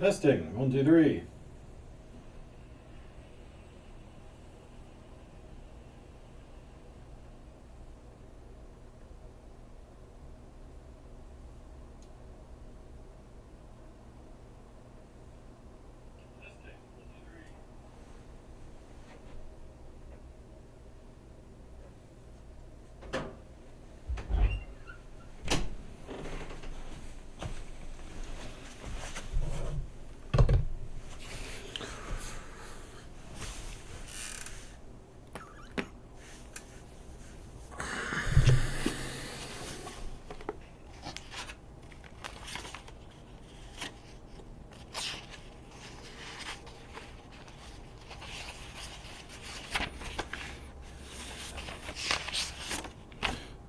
Testing. 1, 2, 3.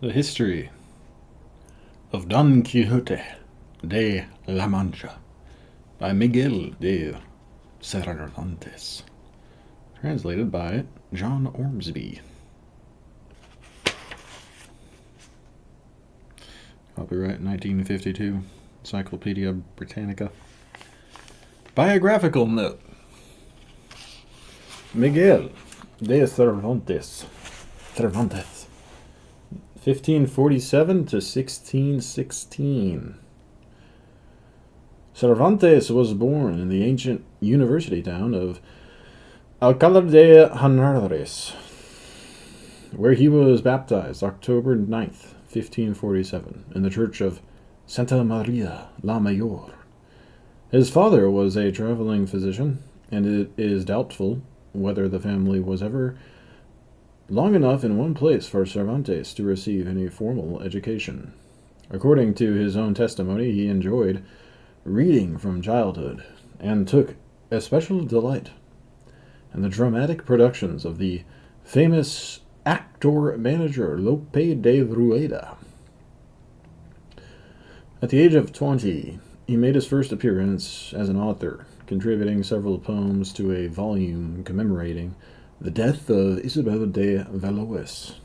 The History of Don Quixote de la Mancha by Miguel de Cervantes. Translated by John Ormsby. Copyright 1952. Encyclopedia Britannica. Biographical note. Miguel de Cervantes. 1547 to 1616. Cervantes was born in the ancient university town of Alcalá de Henares, where he was baptized October 9th, 1547, in the church of Santa Maria la Mayor. His father was a traveling physician, and it is doubtful whether the family was ever long enough in one place for Cervantes to receive any formal education. According to his own testimony, he enjoyed reading from childhood and took especial delight in the dramatic productions of the famous actor-manager Lope de Rueda. At the age of 20, he made his first appearance as an author, contributing several poems to a volume commemorating the death of Isabel de Valois,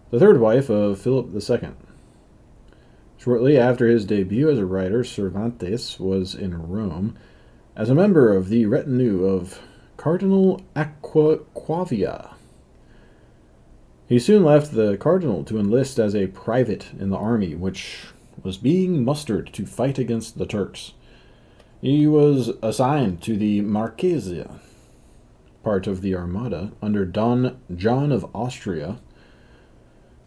the third wife of Philip II. Shortly after his debut as a writer, Cervantes was in Rome as a member of the retinue of Cardinal Acquavia. He soon left the cardinal to enlist as a private in the army, which was being mustered to fight against the Turks. He was assigned to the Marquesia, part of the Armada, under Don John of Austria.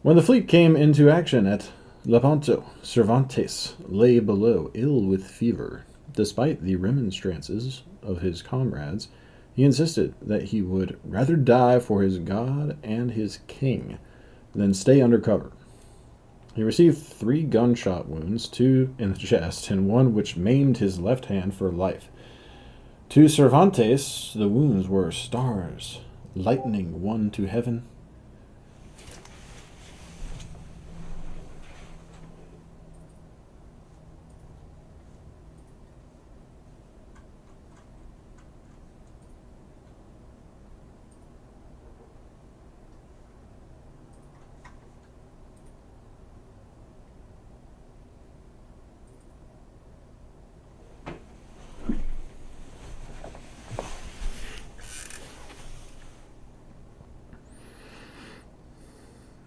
When the fleet came into action at Lepanto, Cervantes lay below, ill with fever. Despite the remonstrances of his comrades, he insisted that he would rather die for his God and his king than stay under cover. He received 3 gunshot wounds, 2 in the chest and 1 which maimed his left hand for life. To Cervantes, the wounds were stars, lightning one to heaven.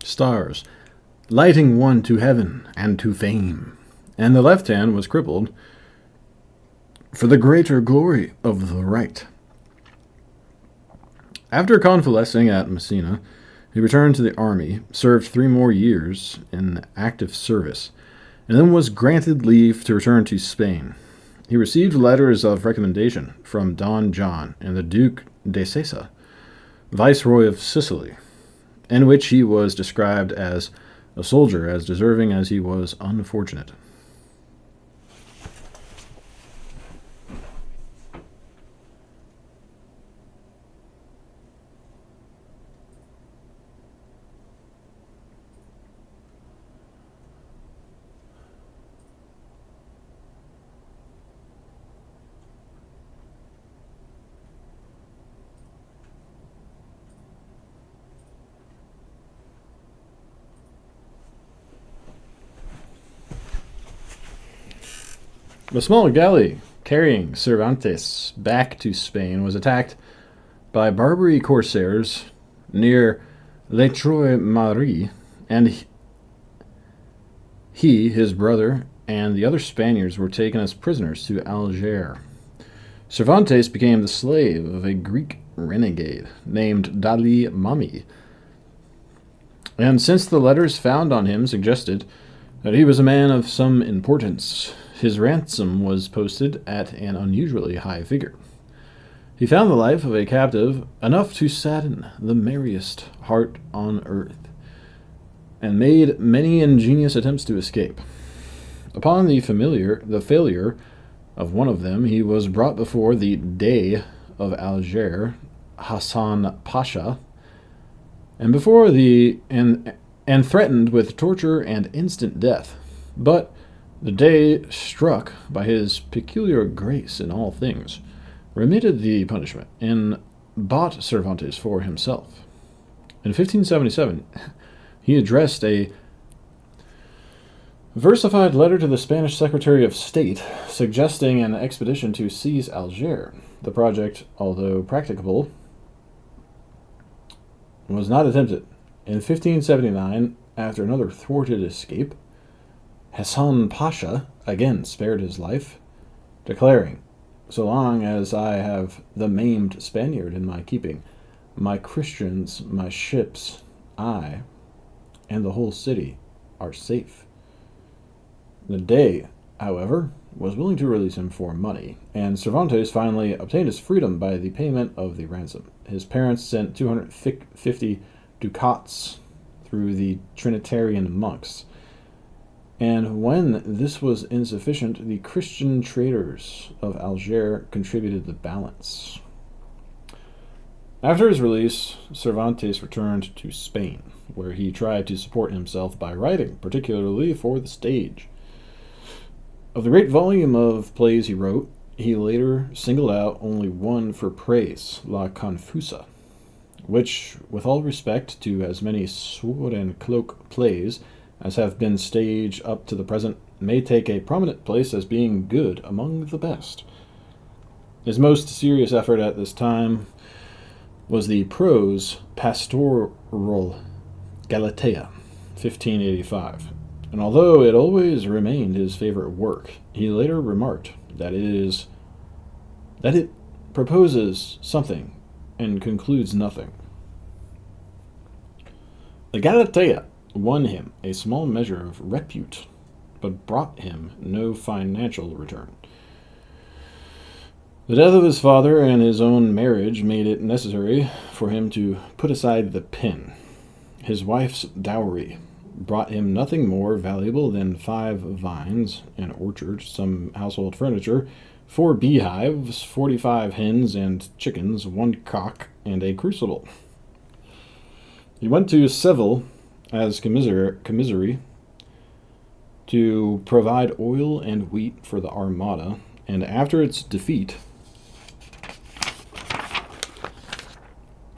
Stars, lighting one to heaven and to fame, and the left hand was crippled for the greater glory of the right. After convalescing at Messina, he returned to the army, served 3 more years in active service, and then was granted leave to return to Spain. He received letters of recommendation from Don John and the Duke de Sesa, Viceroy of Sicily, in which he was described as a soldier as deserving as he was unfortunate. The small galley carrying Cervantes back to Spain, was attacked by Barbary corsairs near Le Trois Marais, and he, his brother, and the other Spaniards were taken as prisoners to Algiers. Cervantes became the slave of a Greek renegade named Dali Mami, and since the letters found on him suggested that he was a man of some importance, his ransom was posted at an unusually high figure. He found the life of a captive enough to sadden the merriest heart on earth, and made many ingenious attempts to escape. Upon the failure of one of them, he was brought before the Dey of Algiers, Hassan Pasha, and threatened with torture and instant death. But the Dey, struck by his peculiar grace in all things, remitted the punishment and bought Cervantes for himself. In 1577, he addressed a versified letter to the Spanish Secretary of State suggesting an expedition to seize Algiers. The project, although practicable, was not attempted. In 1579, after another thwarted escape, Hassan Pasha again spared his life, declaring, "So long as I have the maimed Spaniard in my keeping, my Christians, my ships, I, and the whole city are safe." The Dey, however, was willing to release him for money, and Cervantes finally obtained his freedom by the payment of the ransom. His parents sent 250 ducats through the Trinitarian monks, and when this was insufficient, the Christian traders of Algiers contributed the balance. After his release, Cervantes returned to Spain, where he tried to support himself by writing, particularly for the stage. Of the great volume of plays he wrote, he later singled out only one for praise, La Confusa, which, with all respect to as many sword and cloak plays as have been staged up to the present, may take a prominent place as being good among the best. His most serious effort at this time was the prose pastoral Galatea, 1585. And although it always remained his favorite work, he later remarked that it proposes something and concludes nothing. The Galatea won him a small measure of repute, but brought him no financial return. The death of his father and his own marriage made it necessary for him to put aside the pen. His wife's dowry brought him nothing more valuable than 5 vines, an orchard, some household furniture, 4 beehives, 45 hens and chickens, 1 cock, and a crucible. He went to Seville as commissary to provide oil and wheat for the Armada, and after its defeat,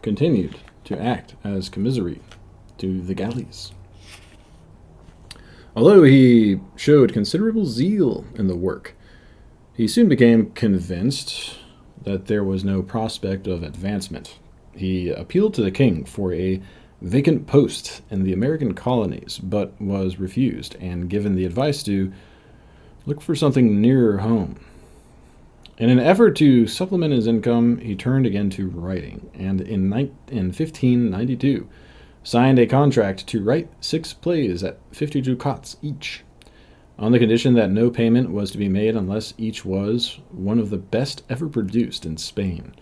continued to act as commissary to the galleys. Although he showed considerable zeal in the work, he soon became convinced that there was no prospect of advancement. He appealed to the king for a vacant post in the American colonies, but was refused and given the advice to look for something nearer home. In an effort to supplement his income, he turned again to writing, and in 1592 signed a contract to write 6 plays at 50 ducats each, on the condition that no payment was to be made unless each was one of the best ever produced in Spain.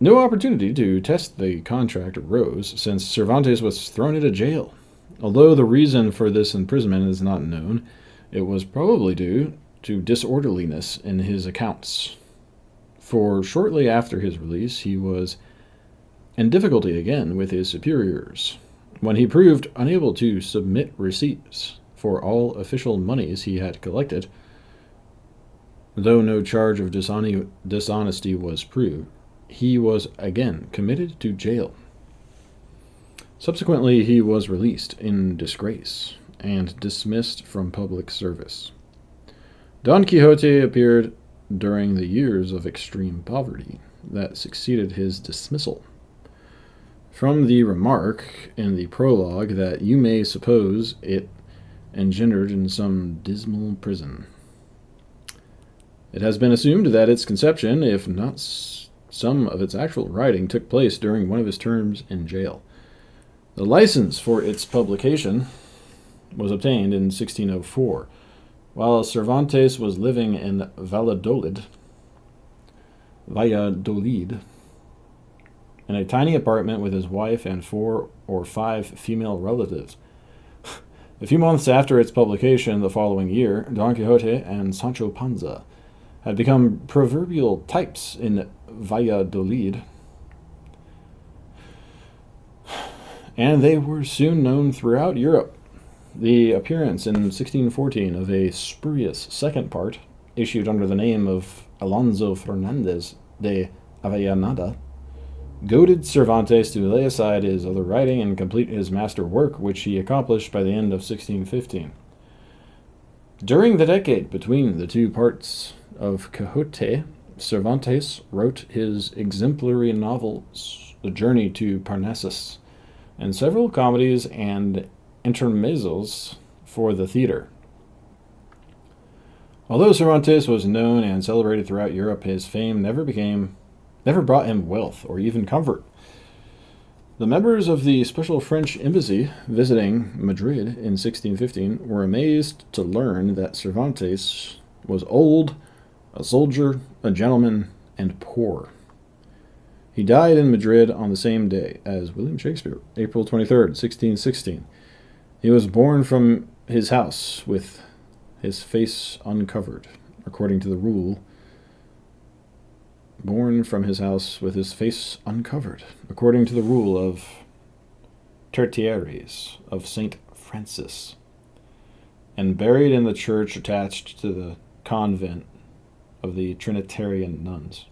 No opportunity to test the contract arose, since Cervantes was thrown into jail. Although the reason for this imprisonment is not known, it was probably due to disorderliness in his accounts. For shortly after his release, he was in difficulty again with his superiors, when he proved unable to submit receipts for all official moneys he had collected. Though no charge of dishonesty was proved, he was again committed to jail. Subsequently, he was released in disgrace and dismissed from public service. Don Quixote appeared during the years of extreme poverty that succeeded his dismissal. From the remark in the prologue that you may suppose it engendered in some dismal prison. It has been assumed that its conception, if not some of its actual writing, took place during one of his terms in jail. The license for its publication was obtained in 1604, while Cervantes was living in Valladolid, in a tiny apartment with his wife and 4 or 5 female relatives. A few months after its publication the following year, Don Quixote and Sancho Panza had become proverbial types in Valladolid, and they were soon known throughout Europe. The appearance in 1614 of a spurious second part, issued under the name of Alonso Fernandez de Avellaneda, goaded Cervantes to lay aside his other writing and complete his master work, which he accomplished by the end of 1615. During the decade between the two parts of Quixote, Cervantes wrote his exemplary novels, The Journey to Parnassus, and several comedies and intermezzos for the theater. Although Cervantes was known and celebrated throughout Europe, his fame never brought him wealth or even comfort. The members of the special French embassy visiting Madrid in 1615 were amazed to learn that Cervantes was old, a soldier, a gentleman, and poor. He died in Madrid on the same day as William Shakespeare, April 23rd, 1616. He was born from his house with his face uncovered, according to the rule of Tertiaries of St. Francis, and buried in the church attached to the convent of the Trinitarian nuns.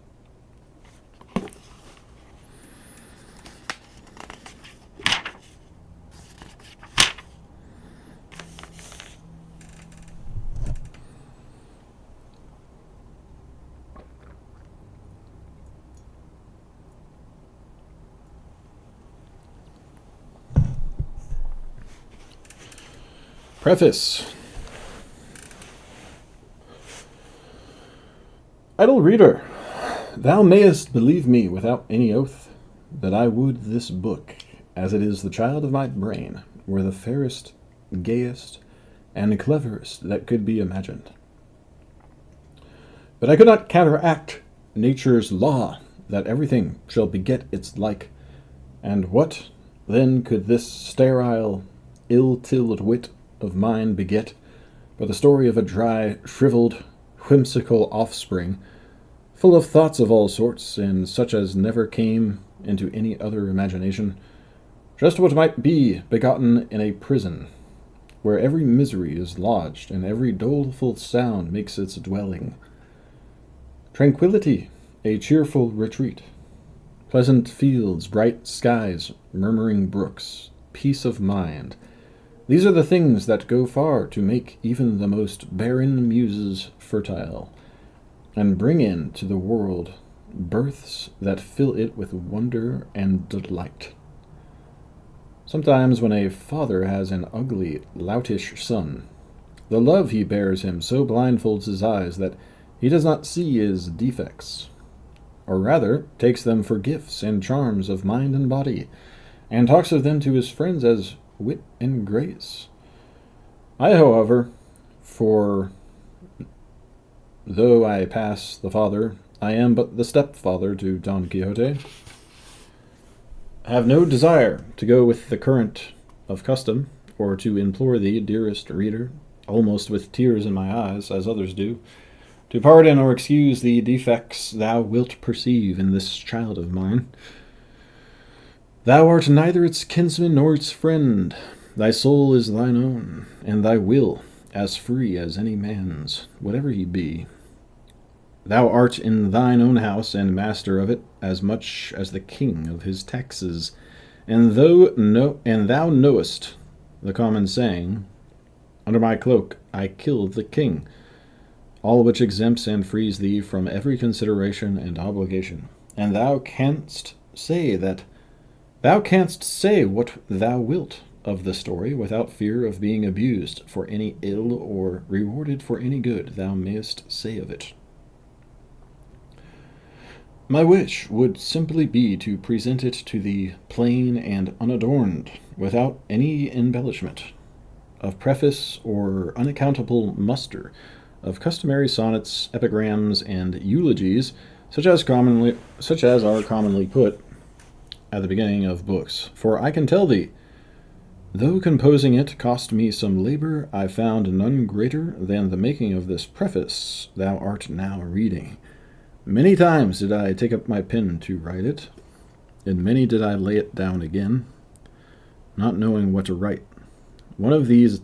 Preface. Idle reader, thou mayest believe me without any oath, that I would this book, as it is the child of my brain, were the fairest, gayest, and cleverest that could be imagined. But I could not counteract nature's law, that everything shall beget its like, and what, then, could this sterile, ill-tilled wit of mine beget, but the story of a dry, shriveled, whimsical offspring, full of thoughts of all sorts, and such as never came into any other imagination, just what might be begotten in a prison, where every misery is lodged, and every doleful sound makes its dwelling. Tranquillity, a cheerful retreat, pleasant fields, bright skies, murmuring brooks, peace of mind, these are the things that go far to make even the most barren muses fertile, and bring into the world births that fill it with wonder and delight. Sometimes when a father has an ugly, loutish son, the love he bears him so blindfolds his eyes that he does not see his defects, or rather takes them for gifts and charms of mind and body, and talks of them to his friends as wit and grace. I, however, for though I pass the father, I am but the stepfather to Don Quixote, have no desire to go with the current of custom, or to implore thee, dearest reader, almost with tears in my eyes, as others do, to pardon or excuse the defects thou wilt perceive in this child of mine. Thou art neither its kinsman nor its friend. Thy soul is thine own, and thy will as free as any man's, whatever he be. Thou art in thine own house, and master of it, as much as the king of his taxes. And thou knowest the common saying, under my cloak I killed the king. all which exempts and frees thee from every consideration and obligation. And thou canst say what thou wilt of the story without fear of being abused for any ill or rewarded for any good thou mayest say of it. My wish would simply be to present it to thee plain and unadorned, without any embellishment of preface or unaccountable muster of customary sonnets, epigrams, and eulogies, such as are commonly put at the beginning of books. For I can tell thee, though composing it cost me some labor, I found none greater than the making of this preface thou art now reading. Many times did I take up my pen to write it, and many did I lay it down again, not knowing what to write. One of these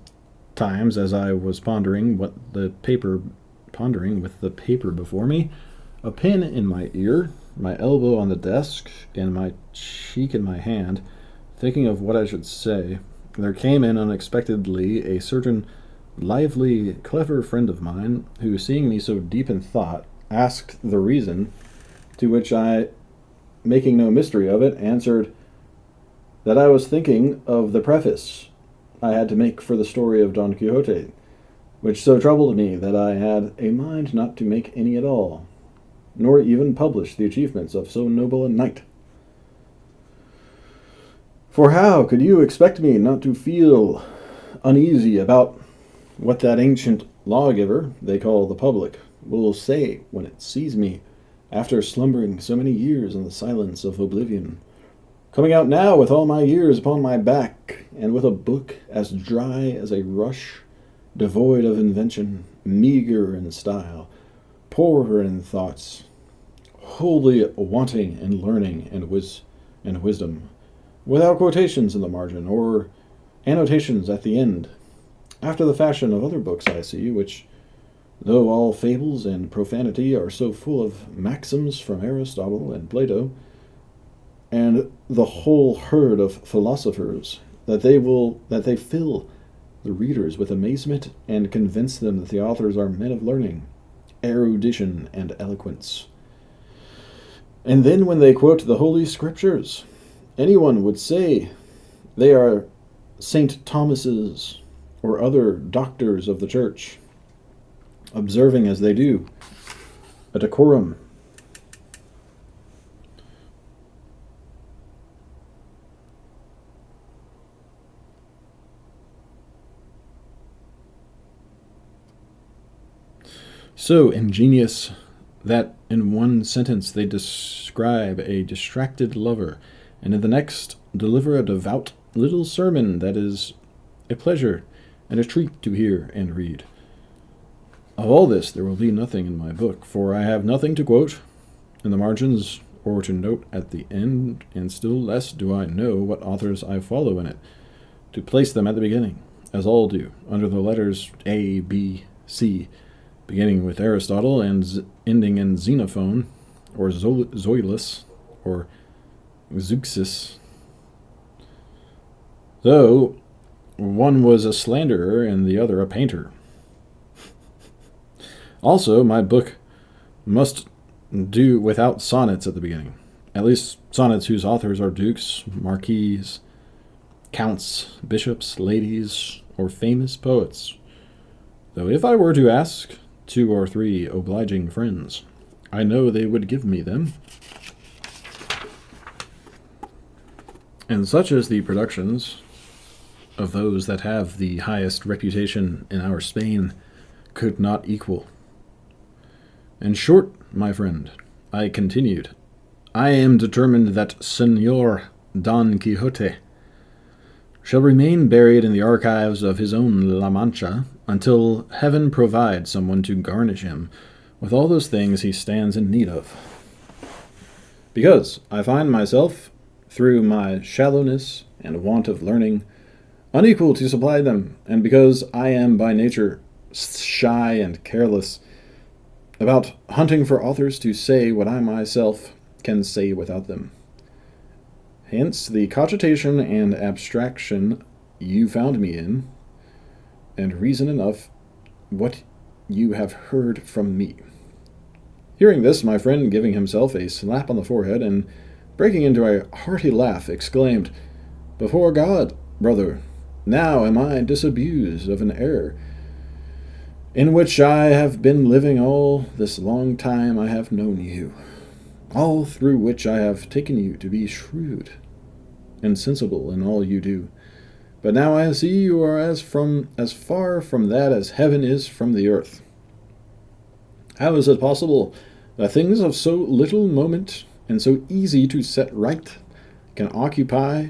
times, as I was pondering with the paper before me, a pen in my ear, my elbow on the desk, and my cheek in my hand, thinking of what I should say, there came in unexpectedly a certain lively, clever friend of mine, who, seeing me so deep in thought, asked the reason, to which I, making no mystery of it, answered that I was thinking of the preface I had to make for the story of Don Quixote, which so troubled me that I had a mind not to make any at all, nor even publish the achievements of so noble a knight. For how could you expect me not to feel uneasy about what that ancient lawgiver they call the public will say when it sees me, after slumbering so many years in the silence of oblivion, coming out now with all my years upon my back, and with a book as dry as a rush, devoid of invention, meager in style, poor in thoughts, wholly wanting in learning and wisdom, without quotations in the margin, or annotations at the end, after the fashion of other books I see, which, though all fables and profanity, are so full of maxims from Aristotle and Plato, and the whole herd of philosophers, that they fill the readers with amazement and convince them that the authors are men of learning, erudition, and eloquence. And then when they quote the Holy Scriptures, anyone would say they are St. Thomas's or other doctors of the Church, observing as they do a decorum. So ingenious that in one sentence they describe a distracted lover, and in the next deliver a devout little sermon that is a pleasure and a treat to hear and read. Of all this there will be nothing in my book, for I have nothing to quote in the margins or to note at the end, and still less do I know what authors I follow in it, to place them at the beginning, as all do, under the letters A, B, C, beginning with Aristotle and ending in Xenophon, or Zoilus, or Zeuxis. Though one was a slanderer and the other a painter. Also, my book must do without sonnets at the beginning, at least sonnets whose authors are dukes, marquises, counts, bishops, ladies, or famous poets. Though if I were to ask 2 or 3 obliging friends, I know they would give me them. And such as the productions of those that have the highest reputation in our Spain could not equal. In short, my friend, I continued, I am determined that Señor Don Quixote shall remain buried in the archives of his own La Mancha until heaven provide someone to garnish him with all those things he stands in need of. Because I find myself, through my shallowness and want of learning, unequal to supply them, and because I am by nature shy and careless about hunting for authors to say what I myself can say without them. Hence the cogitation and abstraction you found me in, and reason enough what you have heard from me." Hearing this, my friend, giving himself a slap on the forehead and breaking into a hearty laugh, exclaimed, "Before God, brother, now am I disabused of an error in which I have been living all this long time I have known you, all through which I have taken you to be shrewd and sensible in all you do. But now I see you are as far from that as heaven is from the earth. How is it possible that things of so little moment and so easy to set right can occupy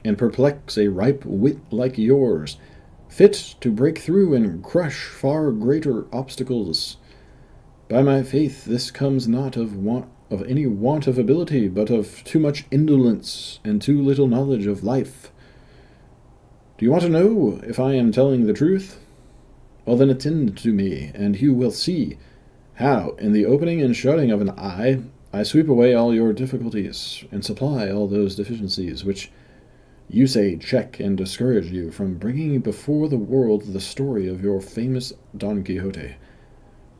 and perplex a ripe wit like yours, fit to break through and crush far greater obstacles? By my faith, this comes not of any want of ability, but of too much indolence and too little knowledge of life. Do you want to know if I am telling the truth? Well, then attend to me, and you will see how, in the opening and shutting of an eye, I sweep away all your difficulties and supply all those deficiencies which you say check and discourage you from bringing before the world the story of your famous Don Quixote,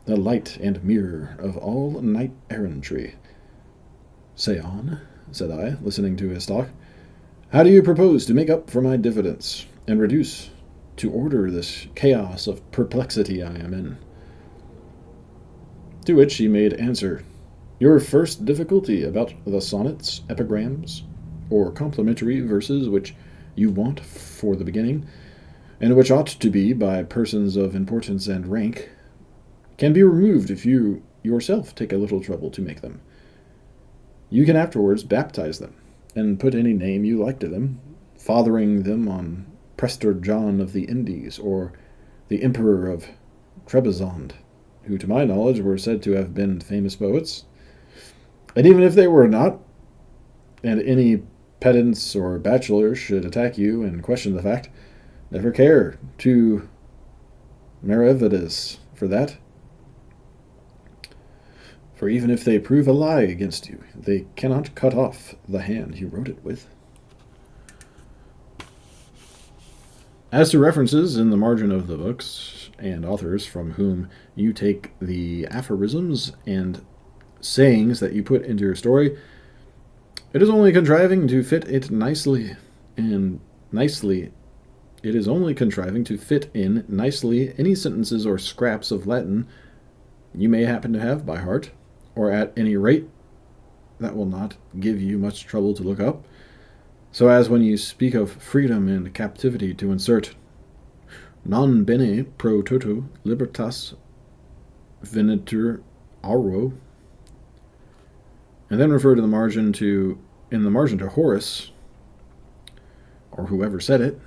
the light and mirror of all knight-errantry." "Say on," said I, listening to his talk. "How do you propose to make up for my diffidence, and reduce to order this chaos of perplexity I am in?" To which he made answer, "Your first difficulty about the sonnets, epigrams, or complimentary verses which you want for the beginning, and which ought to be by persons of importance and rank, can be removed if you yourself take a little trouble to make them. You can afterwards baptize them, and put any name you like to them, fathering them on Prester John of the Indies, or the Emperor of Trebizond, who to my knowledge were said to have been famous poets. And even if they were not, and any pedants or bachelors should attack you and question the fact, never care to Maravides for that. For even if they prove a lie against you, they cannot cut off the hand you wrote it with." As to references in the margin of the books, and authors from whom you take the aphorisms and sayings that you put into your story, it is only contriving to fit it nicely, it is only contriving to fit in nicely any sentences or scraps of Latin you may happen to have by heart, or at any rate that will not give you much trouble to look up, so as when you speak of freedom and captivity to insert "non bene pro toto libertas venetur auro," and then refer to the margin to Horace, or whoever said it,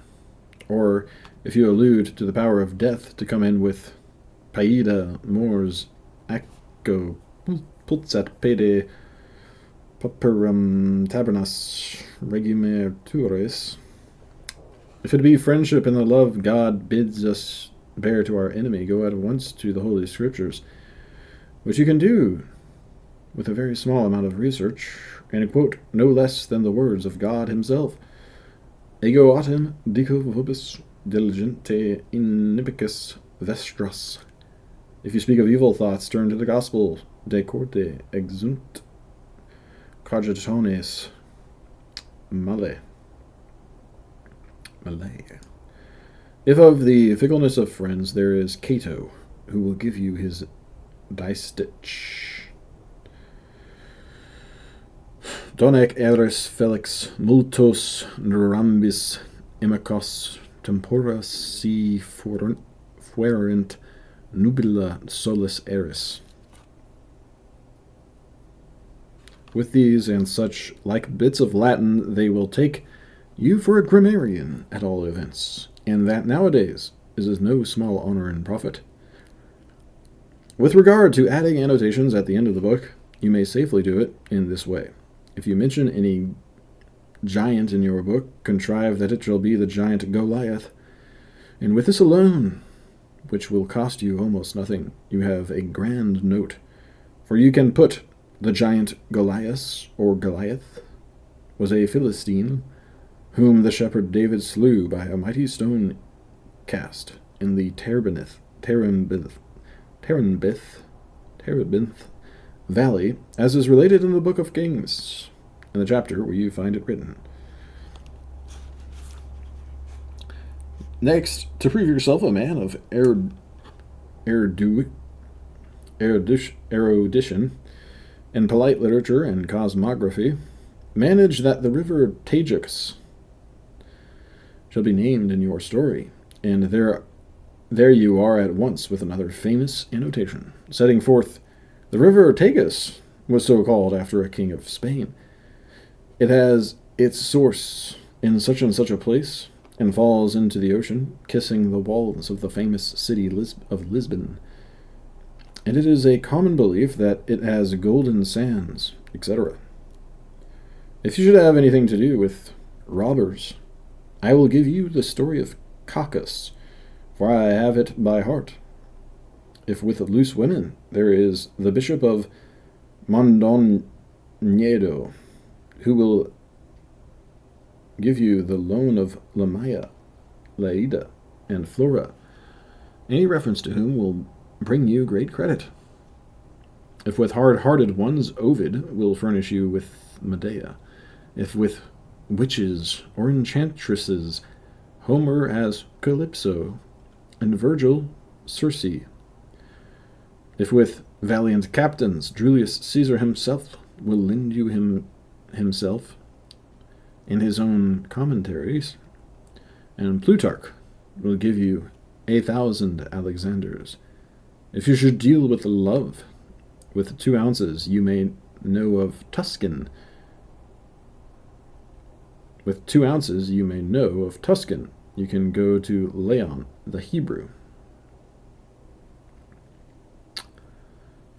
or if you allude to the power of death, to come in with "paida mors acco pulsat pede pauperum tabernas regimerturis." If it be friendship and the love God bids us bear to our enemy, go at once to the Holy Scriptures, which you can do with a very small amount of research, and quote no less than the words of God himself. "Ego autem dico vobis diligente inimicis vestras." If you speak of evil thoughts, turn to the Gospel. "De corte exunt cogitones male." If of the fickleness of friends, there is Cato, who will give you his distich. "Donec eris felix multos nerambis imicos tempora si fuerint nubila solis eris." With these and such like bits of Latin, they will take you for a grammarian at all events, and that nowadays is no small honor and profit. With regard to adding annotations at the end of the book, you may safely do it in this way. If you mention any giant in your book, contrive that it shall be the giant Goliath, and with this alone, which will cost you almost nothing, you have a grand note, for you can put the giant Goliath, or Goliath, was a Philistine, whom the shepherd David slew by a mighty stone cast in the terebinth, Terebinth Valley, as is related in the Book of Kings, in the chapter where you find it written. Next, to prove yourself a man of erudition in polite literature and cosmography, manage that the river Tagus shall be named in your story, and there you are at once with another famous annotation, setting forth the river Tagus was so called after a king of Spain. It has its source in such and such a place, and falls into the ocean, kissing the walls of the famous city of Lisbon. And it is a common belief that it has golden sands, etc. If you should have anything to do with robbers, I will give you the story of Cacus, for I have it by heart. If with loose women, there is the Bishop of Mondoñedo, who will give you the loan of Lamaya, Laida, and Flora, any reference to whom will bring you great credit. If with hard-hearted ones, Ovid will furnish you with Medea. If with witches or enchantresses, Homer has Calypso, and Virgil Circe. If with valiant captains, Julius Caesar himself will lend you himself in his own commentaries, and Plutarch will give you 1,000 Alexanders. If you should deal with love, with 2 ounces you may know of Tuscan. With 2 ounces you may know of Tuscan. You can go to Leon, the Hebrew.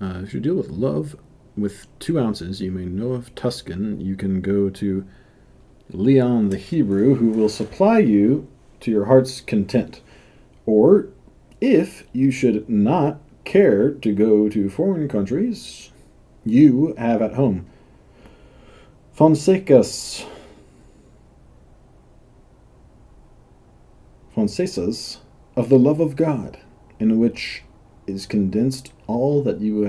If you deal with love, with 2 ounces you may know of Tuscan. You can go to Leon the Hebrew, who will supply you to your heart's content. Or, if you should not care to go to foreign countries, you have at home Fonsecas of the love of God, in which is condensed all that you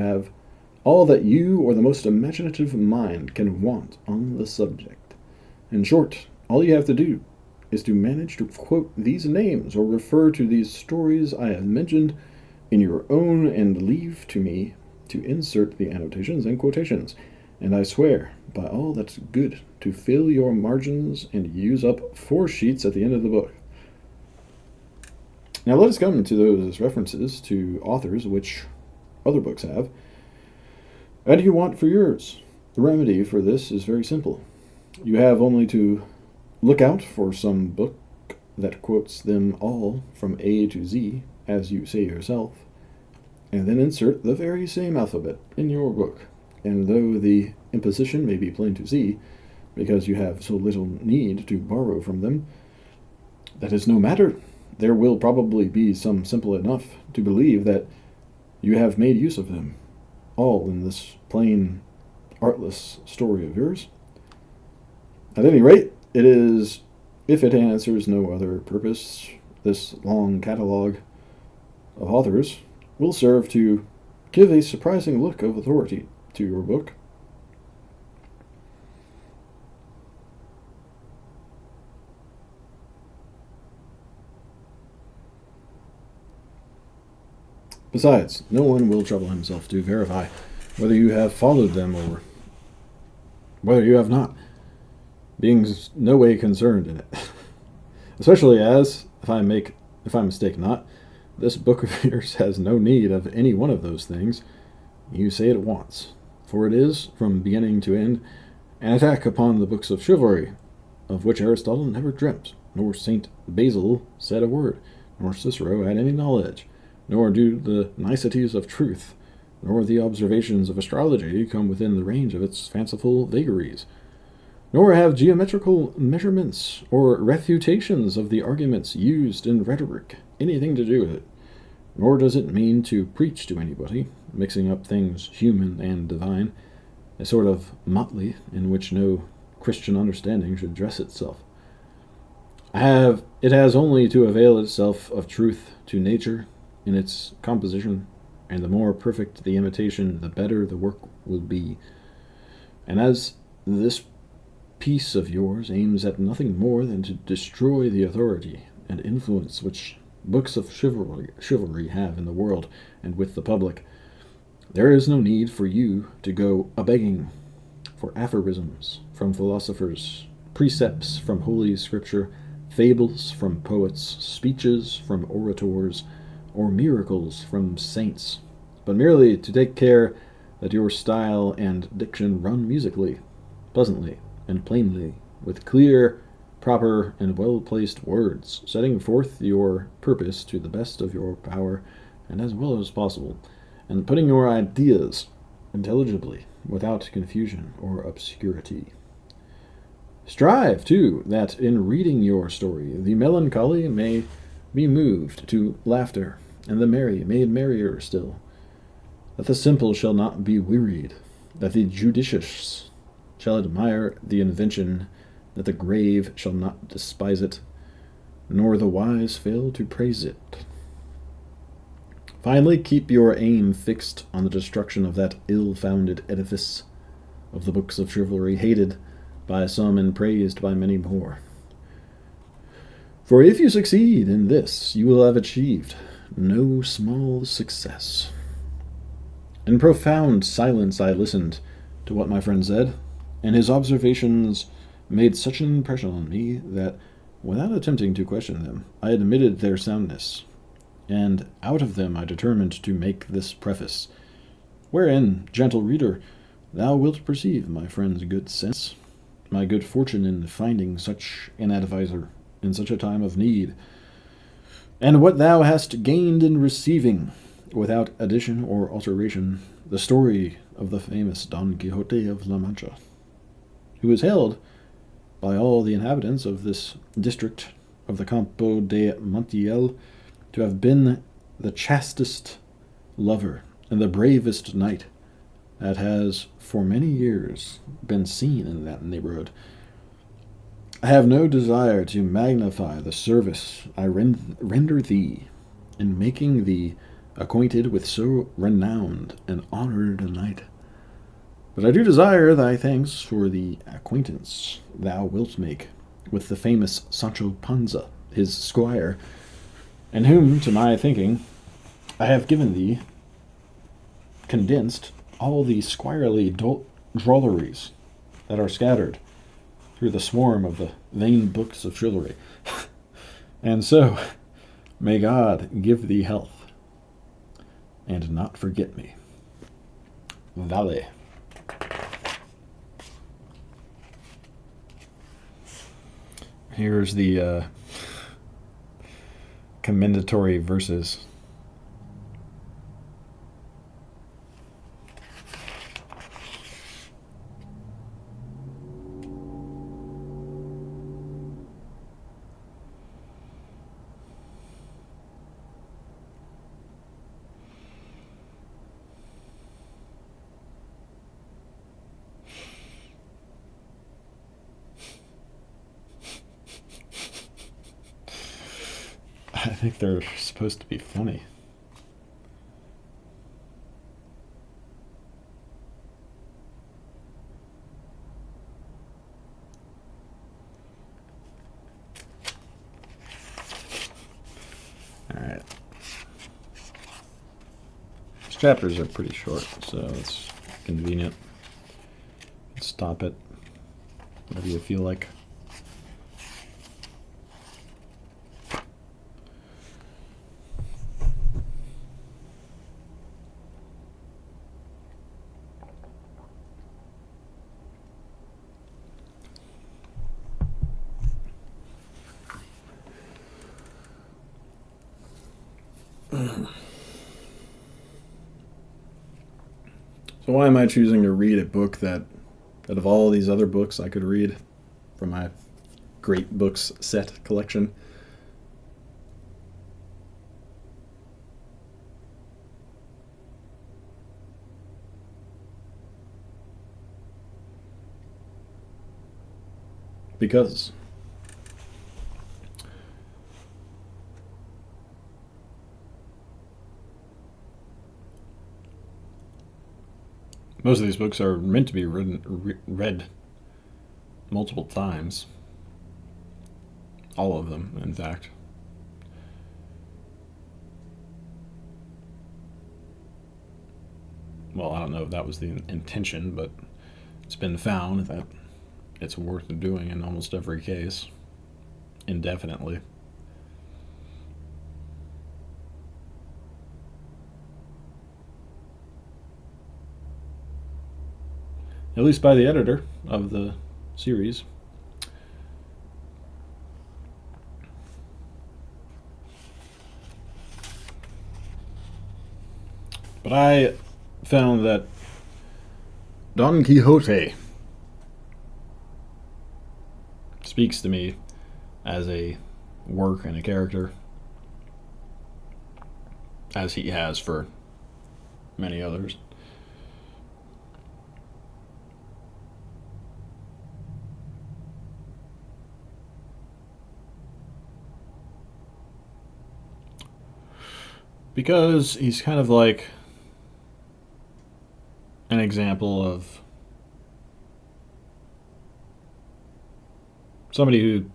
or the most imaginative mind can want on the subject. In short, all you have to do is to manage to quote these names or refer to these stories I have mentioned in your own, and leave to me to insert the annotations and quotations. And I swear, by all that's good, to fill your margins and use up 4 sheets at the end of the book. Now let us come to those references to authors which other books have. How do you want for yours? The remedy for this is very simple. You have only to look out for some book that quotes them all from A to Z, as you say yourself, and then insert the very same alphabet in your book. And though the imposition may be plain to see, because you have so little need to borrow from them, that is no matter. There will probably be some simple enough to believe that you have made use of them, all in this plain, artless story of yours. At any rate, it is, if it answers no other purpose, this long catalogue of authors will serve to give a surprising look of authority to your book. Besides, no one will trouble himself to verify whether you have followed them or whether you have not, being no way concerned in it. Especially as, if I mistake not, this book of yours has no need of any one of those things you say it wants, for it is, from beginning to end, an attack upon the books of chivalry, of which Aristotle never dreamt, nor St. Basil said a word, nor Cicero had any knowledge, nor do the niceties of truth, nor the observations of astrology come within the range of its fanciful vagaries, nor have geometrical measurements or refutations of the arguments used in rhetoric anything to do with it, nor does it mean to preach to anybody, mixing up things human and divine, a sort of motley in which no Christian understanding should dress itself. It has only to avail itself of truth to nature in its composition and the more perfect the imitation, the better the work will be. And as this piece of yours aims at nothing more than to destroy the authority and influence which books of chivalry have in the world and with the public, there is no need for you to go a-begging for aphorisms from philosophers, precepts from Holy Scripture, fables from poets, speeches from orators, or miracles from saints, but merely to take care that your style and diction run musically, pleasantly, and plainly, with clear, proper, and well-placed words, setting forth your purpose to the best of your power and as well as possible, and putting your ideas intelligibly, without confusion or obscurity. Strive, too, that in reading your story the melancholy may be moved to laughter, and the merry made merrier still, that the simple shall not be wearied, that the judicious shall admire the invention, that the grave shall not despise it, nor the wise fail to praise it. Finally, keep your aim fixed on the destruction of that ill-founded edifice of the books of chivalry, hated by some and praised by many more. For if you succeed in this, you will have achieved no small success. In profound silence I listened to what my friend said, and his observations made such an impression on me that, without attempting to question them, I admitted their soundness, and out of them I determined to make this preface, wherein, gentle reader, thou wilt perceive my friend's good sense, my good fortune in finding such an adviser in such a time of need, and what thou hast gained in receiving, without addition or alteration, the story of the famous Don Quixote of La Mancha, who is held by all the inhabitants of this district of the Campo de Montiel to have been the chastest lover and the bravest knight that has for many years been seen in that neighborhood. I have no desire to magnify the service I render thee in making thee acquainted with so renowned and honored a knight, but I do desire thy thanks for the acquaintance thou wilt make with the famous Sancho Panza, his squire, and whom, to my thinking, I have given thee condensed all the squirely drolleries that are scattered through the swarm of the vain books of chivalry. And so, may God give thee health, and not forget me. Vale. Here's the commendatory verses. I think they're supposed to be funny. Alright. These chapters are pretty short, so it's convenient. Stop it. Whatever you feel like. So why am I choosing to read a book that out of all these other books I could read from my great books set collection? Because Most of these books are meant to be read multiple times. All of them, in fact. Well, I don't know if that was the intention, but it's been found that it's worth doing in almost every case, indefinitely. At least by the editor of the series. But I found that Don Quixote speaks to me as a work and a character, as he has for many others. Because he's kind of like an example of somebody who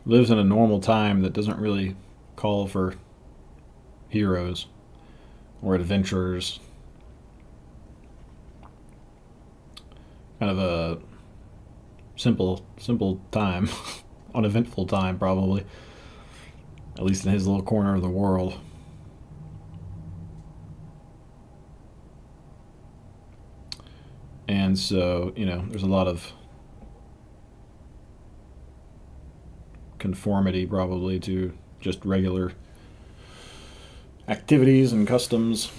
lives in a normal time that doesn't really call for heroes or adventurers. Kind of a simple time, uneventful time, probably, at least in his little corner of the world. And so, there's a lot of conformity probably to just regular activities and customs.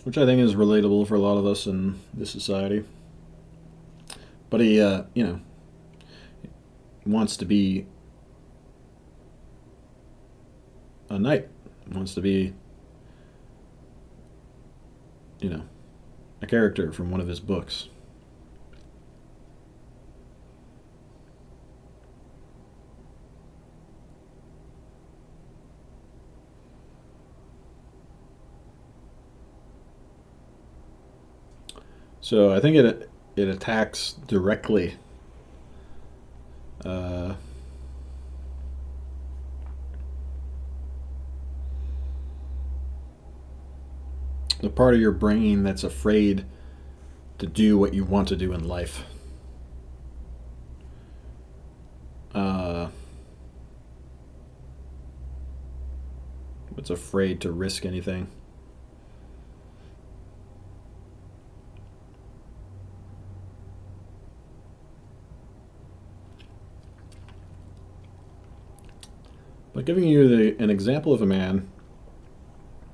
Which I think is relatable for a lot of us in this society. But he, wants to be a knight, wants to be, a character from one of his books. So I think it attacks directly the part of your brain that's afraid to do what you want to do in life. It's afraid to risk anything. But giving you an example of a man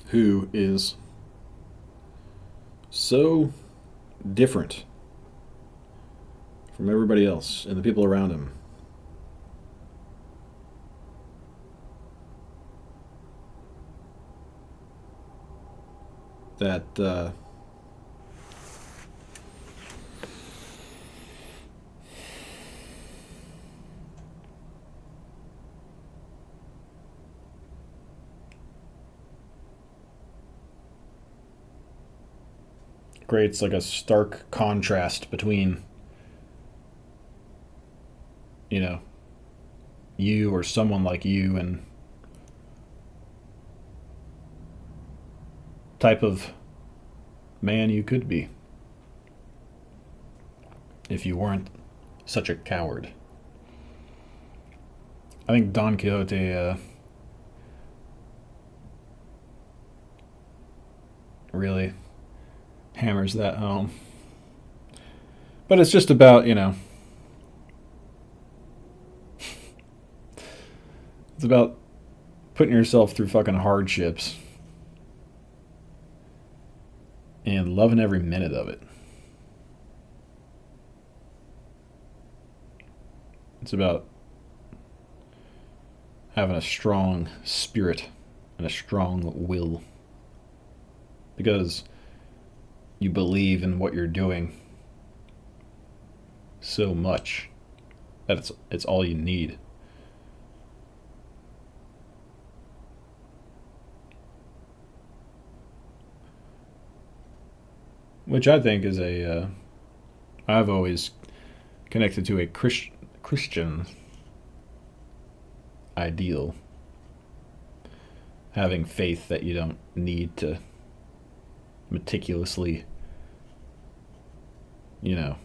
who is so different from everybody else and the people around him. That creates like a stark contrast between, you or someone like you and type of man you could be if you weren't such a coward. I think Don Quixote really hammers that home. But it's just about, it's about putting yourself through fucking hardships and loving every minute of it. It's about having a strong spirit and a strong will. Because you believe in what you're doing so much that it's all you need. Which I think is I've always connected to a Christian ideal. Having faith that you don't need to meticulously, you know,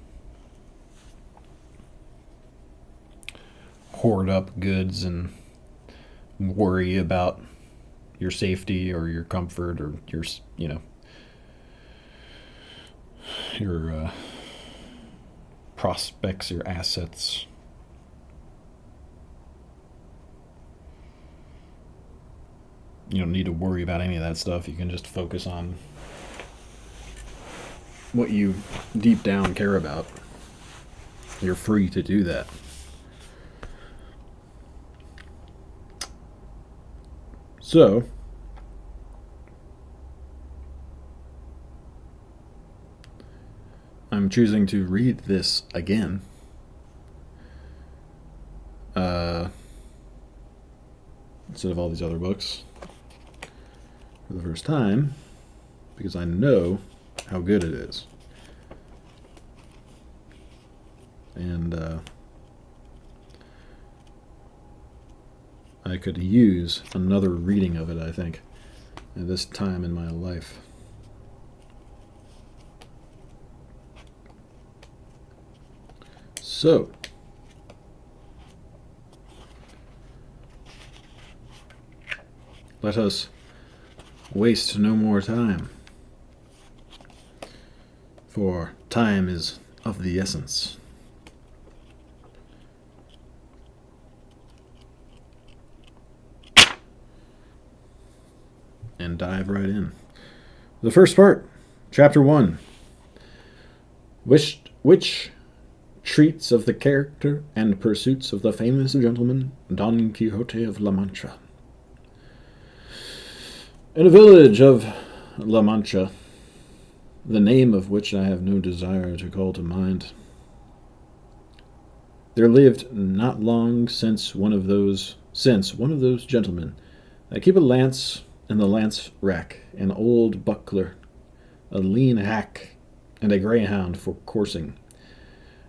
hoard up goods and worry about your safety or your comfort or your prospects, your assets. You don't need to worry about any of that stuff. You can just focus on what you deep down care about. You're free to do that. So, I'm choosing to read this again. Instead of all these other books for the first time, because I know how good it is. And I could use another reading of it, I think, at this time in my life. So, let us waste no more time, for time is of the essence. And dive right in. The first part, Chapter 1, which treats of the character and pursuits of the famous gentleman Don Quixote of La Mancha. In a village of La Mancha, the name of which I have no desire to call to mind, there lived not long since one of those gentlemen that keep a lance in the lance rack, an old buckler, a lean hack, and a greyhound for coursing,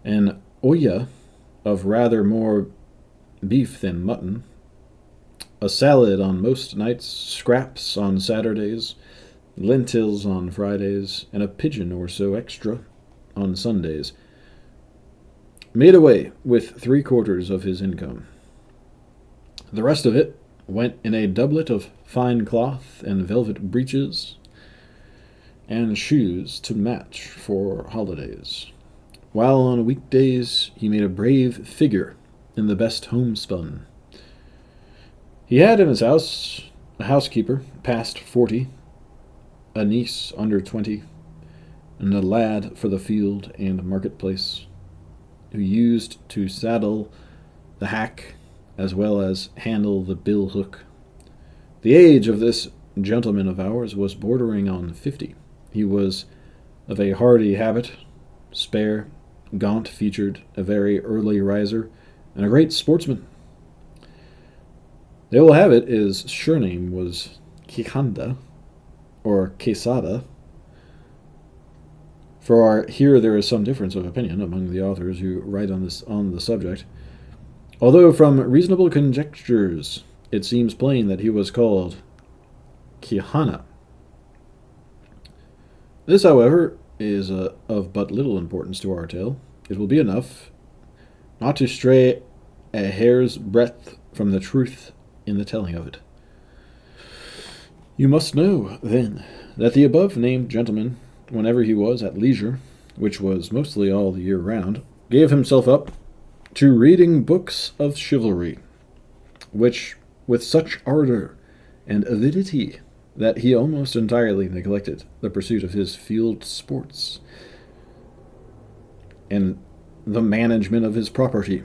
an olla of rather more beef than mutton, a salad on most nights, scraps on Saturdays, lentils on Fridays, and a pigeon or so extra on Sundays, made away with 3/4 of his income. The rest of it went in a doublet of fine cloth and velvet breeches, and shoes to match for holidays, while on weekdays he made a brave figure in the best homespun. He had in his house a housekeeper past 40, a niece under 20, and a lad for the field and marketplace, who used to saddle the hack as well as handle the bill hook. The age of this gentleman of ours was bordering on 50. He was of a hardy habit, spare, gaunt-featured, a very early riser, and a great sportsman. They will have it his surname was Quixanda, or Quesada, for here there is some difference of opinion among the authors who write on the subject, although from reasonable conjectures it seems plain that he was called Quijana. This, however, is of but little importance to our tale. It will be enough not to stray a hair's breadth from the truth in the telling of it. You must know, then, that the above-named gentleman, whenever he was at leisure, which was mostly all the year round, gave himself up to reading books of chivalry, which, with such ardor and avidity, that he almost entirely neglected the pursuit of his field sports and the management of his property,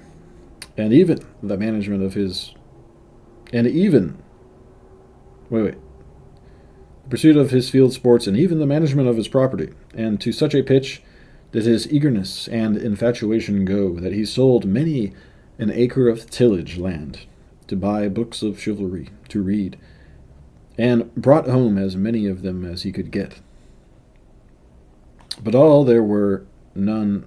and even the management of his the pursuit of his field sports and even the management of his property, and to such a pitch did his eagerness and infatuation go that he sold many an acre of tillage land, to buy books of chivalry to read, and brought home as many of them as he could get. But of all there were none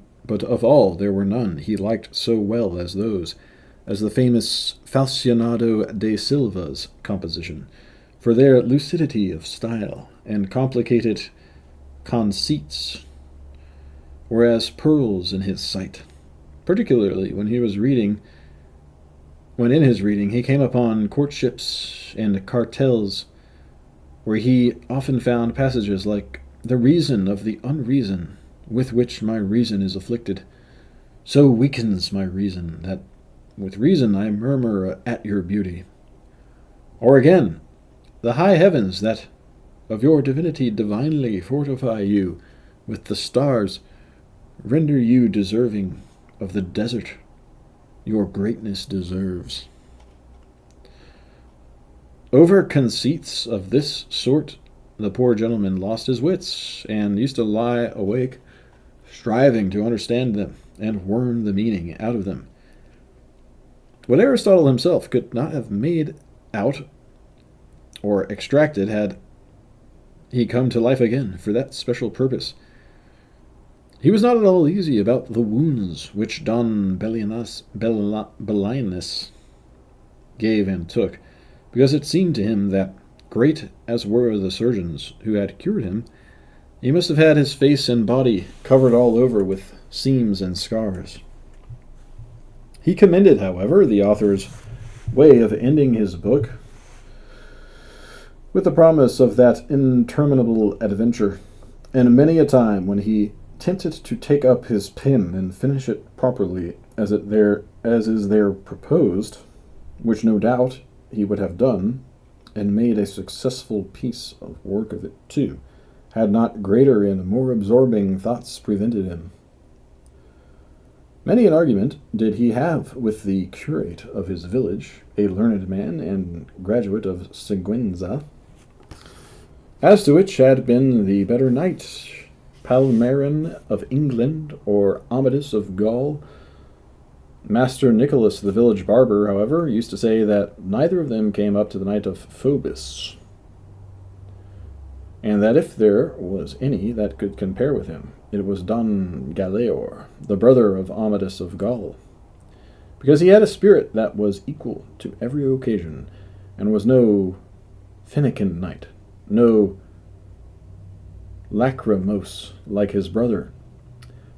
he liked so well as the famous Falcionado de Silva's composition, for their lucidity of style and complicated conceits were as pearls in his sight, particularly when in his reading he came upon courtships and cartels, where he often found passages like "The reason of the unreason with which my reason is afflicted, so weakens my reason, that with reason I murmur at your beauty." Or again, "The high heavens that of your divinity divinely fortify you with the stars, render you deserving of the desert your greatness deserves." Over conceits of this sort the poor gentleman lost his wits, and used to lie awake, striving to understand them and worm the meaning out of them. What Aristotle himself could not have made out or extracted had he come to life again for that special purpose. He was not at all easy about the wounds which Don Bellianus gave and took, because it seemed to him that, great as were the surgeons who had cured him, he must have had his face and body covered all over with seams and scars. He commended, however, the author's way of ending his book with the promise of that interminable adventure, and many a time when he tempted to take up his pen and finish it properly as is there proposed, which no doubt he would have done, and made a successful piece of work of it too, had not greater and more absorbing thoughts prevented him. Many an argument did he have with the curate of his village, a learned man and graduate of Siguenza, as to which had been the better knight, Palmerin of England or Amadis of Gaul. Master Nicholas, the village barber, however, used to say that neither of them came up to the knight of Phoebus, and that if there was any that could compare with him, it was Don Galaor, the brother of Amadis of Gaul, because he had a spirit that was equal to every occasion, and was no finikin knight, no lachrymose like his brother,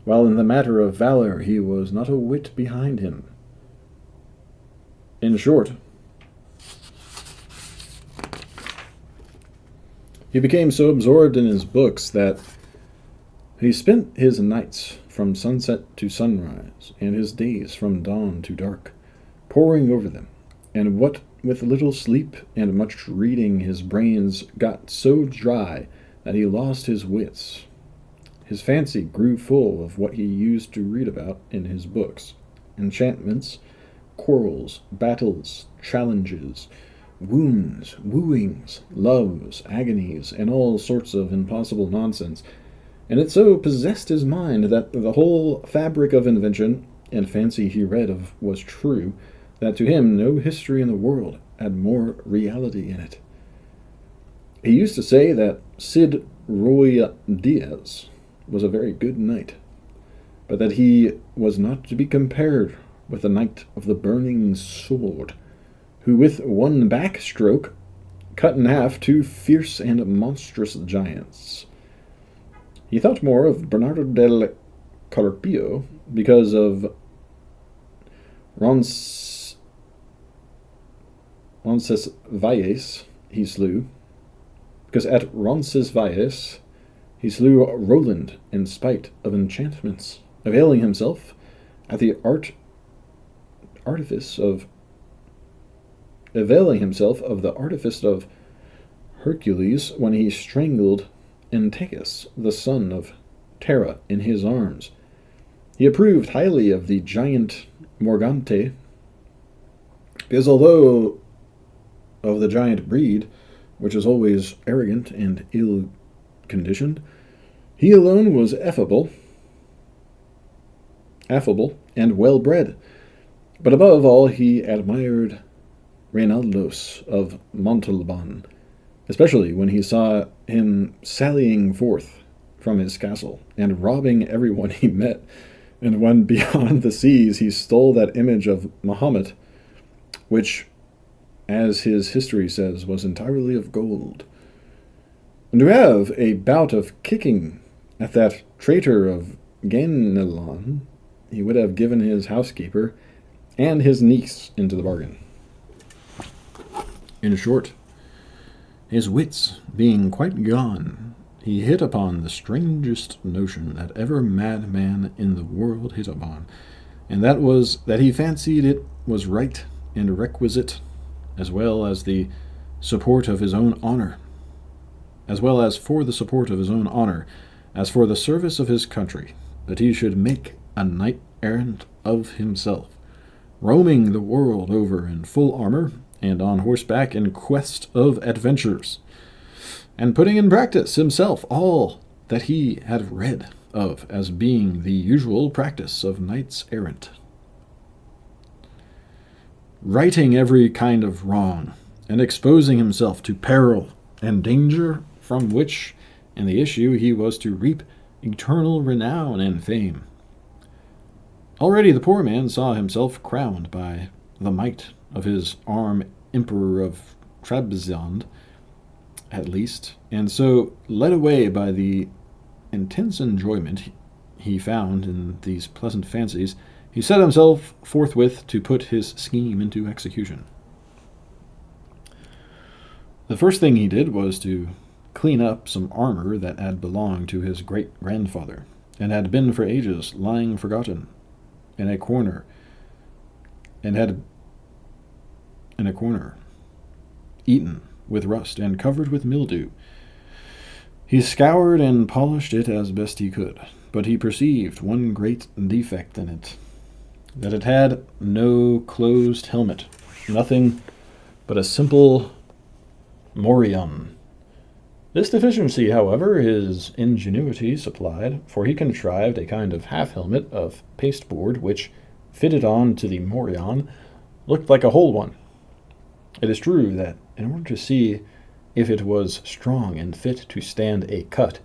while in the matter of valor he was not a whit behind him. In short, he became so absorbed in his books that he spent his nights from sunset to sunrise, and his days from dawn to dark, poring over them, and what with little sleep and much reading his brains got so dry that he lost his wits. His fancy grew full of what he used to read about in his books: enchantments, quarrels, battles, challenges, wounds, wooings, loves, agonies, and all sorts of impossible nonsense, and it so possessed his mind that the whole fabric of invention and fancy he read of was true, that to him no history in the world had more reality in it. He used to say that Cid Roy Diaz was a very good knight, but that he was not to be compared with the knight of the burning sword, who with one backstroke cut in half two fierce and monstrous giants. He thought more of Bernardo del Carpio because of Roncesvalles he slew, because at Roncesvalles he slew Roland in spite of enchantments, availing himself of the artifice of Hercules when he strangled Antechus, the son of Terra, in his arms. He approved highly of the giant Morgante, because although of the giant breed, which is always arrogant and ill-conditioned, he alone was affable and well-bred, But above all, he admired Reinaldos of Montalban, especially when he saw him sallying forth from his castle and robbing everyone he met. And when beyond the seas he stole that image of Mahomet, which, as his history says, was entirely of gold. And to have a bout of kicking at that traitor of Ganelon, he would have given his housekeeper and his niece into the bargain. In short, his wits being quite gone, he hit upon the strangest notion that ever madman in the world hit upon, and that was that he fancied it was right and requisite, as well as the support of his own honor, as well as for the support of his own honor, as for the service of his country, that he should make a knight-errant of himself, roaming the world over in full armor and on horseback in quest of adventures, and putting in practice himself all that he had read of as being the usual practice of knights-errant, righting every kind of wrong, and exposing himself to peril and danger, from which, in the issue, he was to reap eternal renown and fame. Already the poor man saw himself crowned by the might of his arm Emperor of Trebizond, at least, and so, led away by the intense enjoyment he found in these pleasant fancies, he set himself forthwith to put his scheme into execution. The first thing he did was to clean up some armor that had belonged to his great-grandfather, and had been for ages lying forgotten in a corner, eaten with rust and covered with mildew. He scoured and polished it as best he could, but he perceived one great defect in it, that it had no closed helmet, nothing but a simple morion. This deficiency, however, his ingenuity supplied, for he contrived a kind of half-helmet of pasteboard which, fitted on to the morion, looked like a whole one. It is true that, in order to see if it was strong and fit to stand a cut,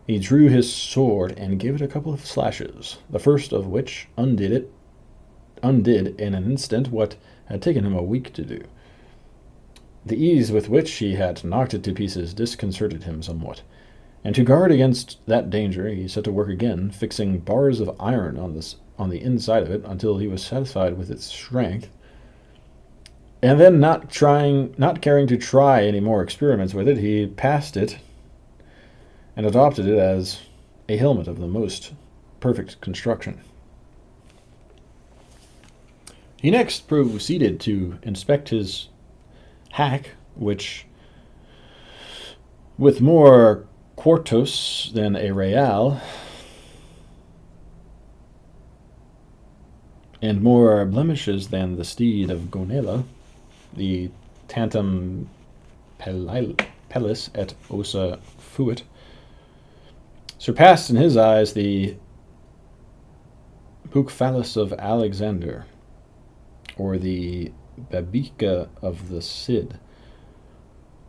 he drew his sword and gave it a couple of slashes, the first of which undid in an instant what had taken him a week to do. The ease with which he had knocked it to pieces disconcerted him somewhat, and to guard against that danger he set to work again, fixing bars of iron on the inside of it until he was satisfied with its strength, and then not caring to try any more experiments with it, he passed it and adopted it as a helmet of the most perfect construction. He next proceeded to inspect his hack, which, with more quartos than a real, and more blemishes than the steed of Gonela, the tantum pellis et ossa fuit, surpassed in his eyes the Bucephalus of Alexander, or the Babica of the Cid.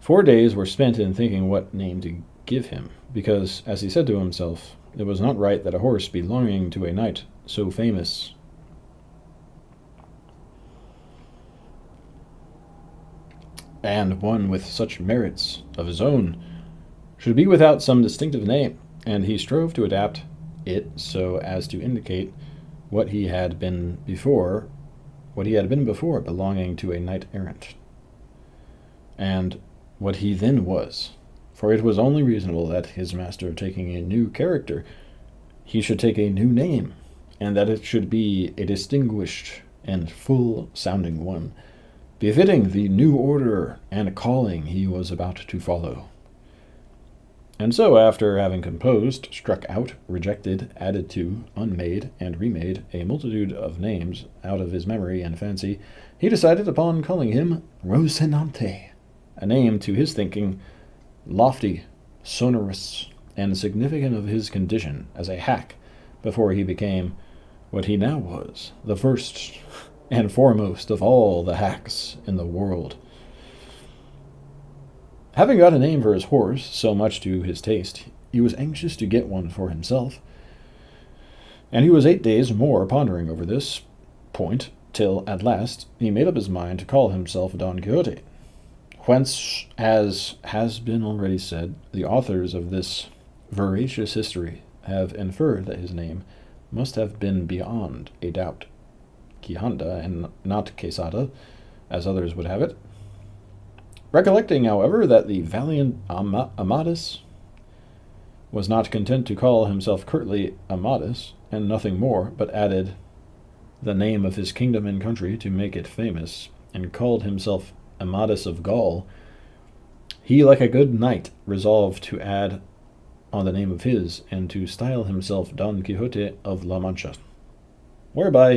4 days were spent in thinking what name to give him, because, as he said to himself, it was not right that a horse belonging to a knight so famous and one with such merits of his own should be without some distinctive name, and he strove to adapt it so as to indicate what he had been before belonging to a knight-errant, and what he then was, for it was only reasonable that his master, taking a new character, he should take a new name, and that it should be a distinguished and full-sounding one, befitting the new order and calling he was about to follow. And so, after having composed, struck out, rejected, added to, unmade, and remade a multitude of names out of his memory and fancy, he decided upon calling him Rocinante, a name to his thinking lofty, sonorous, and significant of his condition as a hack before he became what he now was, the first and foremost of all the hacks in the world. Having got a name for his horse, so much to his taste, he was anxious to get one for himself, and he was 8 days more pondering over this point, till at last he made up his mind to call himself Don Quixote, whence, as has been already said, the authors of this veracious history have inferred that his name must have been beyond a doubt Quixanda and not Quixote, as others would have it. Recollecting, however, that the valiant Amadis was not content to call himself curtly Amadis, and nothing more, but added the name of his kingdom and country to make it famous, and called himself Amadis of Gaul, he, like a good knight, resolved to add on the name of his, and to style himself Don Quixote of La Mancha, whereby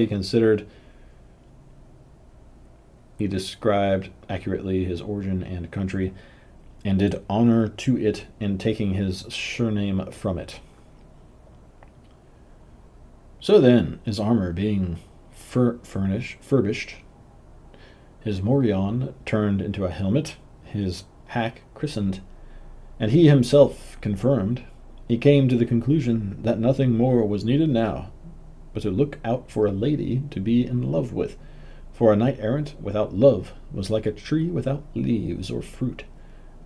he described accurately his origin and country, and did honor to it in taking his surname from it. So then, his armor being furbished, his morion turned into a helmet, his hack christened, and he himself confirmed, he came to the conclusion that nothing more was needed now but to look out for a lady to be in love with, for a knight-errant without love was like a tree without leaves or fruit,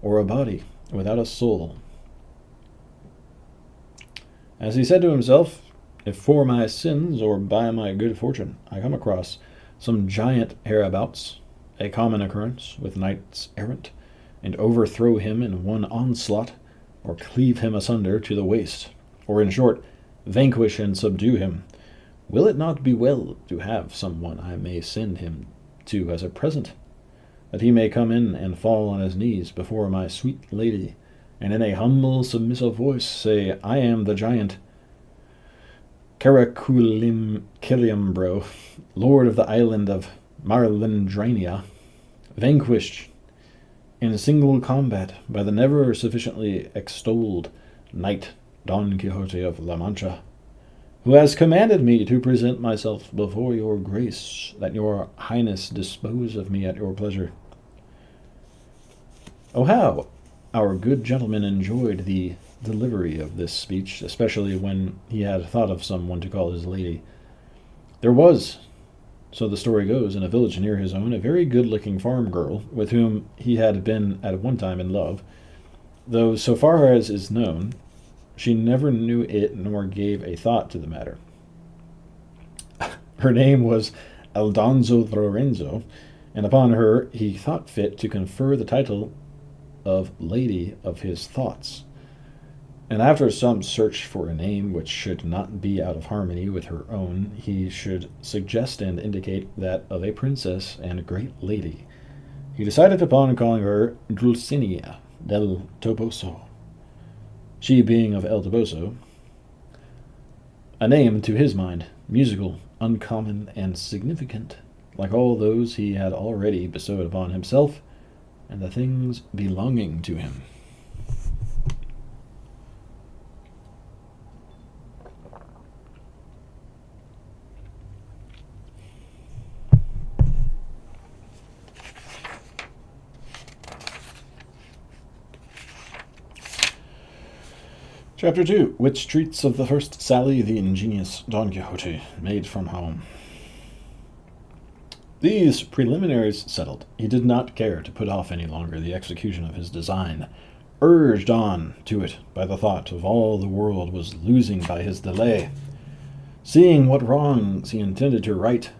or a body without a soul. As he said to himself, if for my sins or by my good fortune I come across some giant hereabouts, a common occurrence with knights-errant, and overthrow him in one onslaught, or cleave him asunder to the waist, or in short, vanquish and subdue him, will it not be well to have some one I may send him to as a present, that he may come in and fall on his knees before my sweet lady, and in a humble, submissive voice say, I am the giant Caraculimbro, lord of the island of Marlindrania, vanquished in single combat by the never sufficiently extolled knight Don Quixote of La Mancha, who has commanded me to present myself before your grace, that your highness dispose of me at your pleasure. Oh, how our good gentleman enjoyed the delivery of this speech, especially when he had thought of some one to call his lady. There was, so the story goes, in a village near his own, a very good-looking farm girl, with whom he had been at one time in love, though, so far as is known, she never knew it nor gave a thought to the matter. Her name was Aldonzo Lorenzo, and upon her he thought fit to confer the title of Lady of his Thoughts. And after some search for a name which should not be out of harmony with her own, he should suggest and indicate that of a princess and great lady, he decided upon calling her Dulcinea del Toboso, she being of El Toboso, a name, to his mind, musical, uncommon, and significant, like all those he had already bestowed upon himself and the things belonging to him. Chapter 2, which treats of the first sally the ingenious Don Quixote made from home. These preliminaries settled, he did not care to put off any longer the execution of his design, urged on to it by the thought of all the world was losing by his delay, seeing what wrongs he intended to right,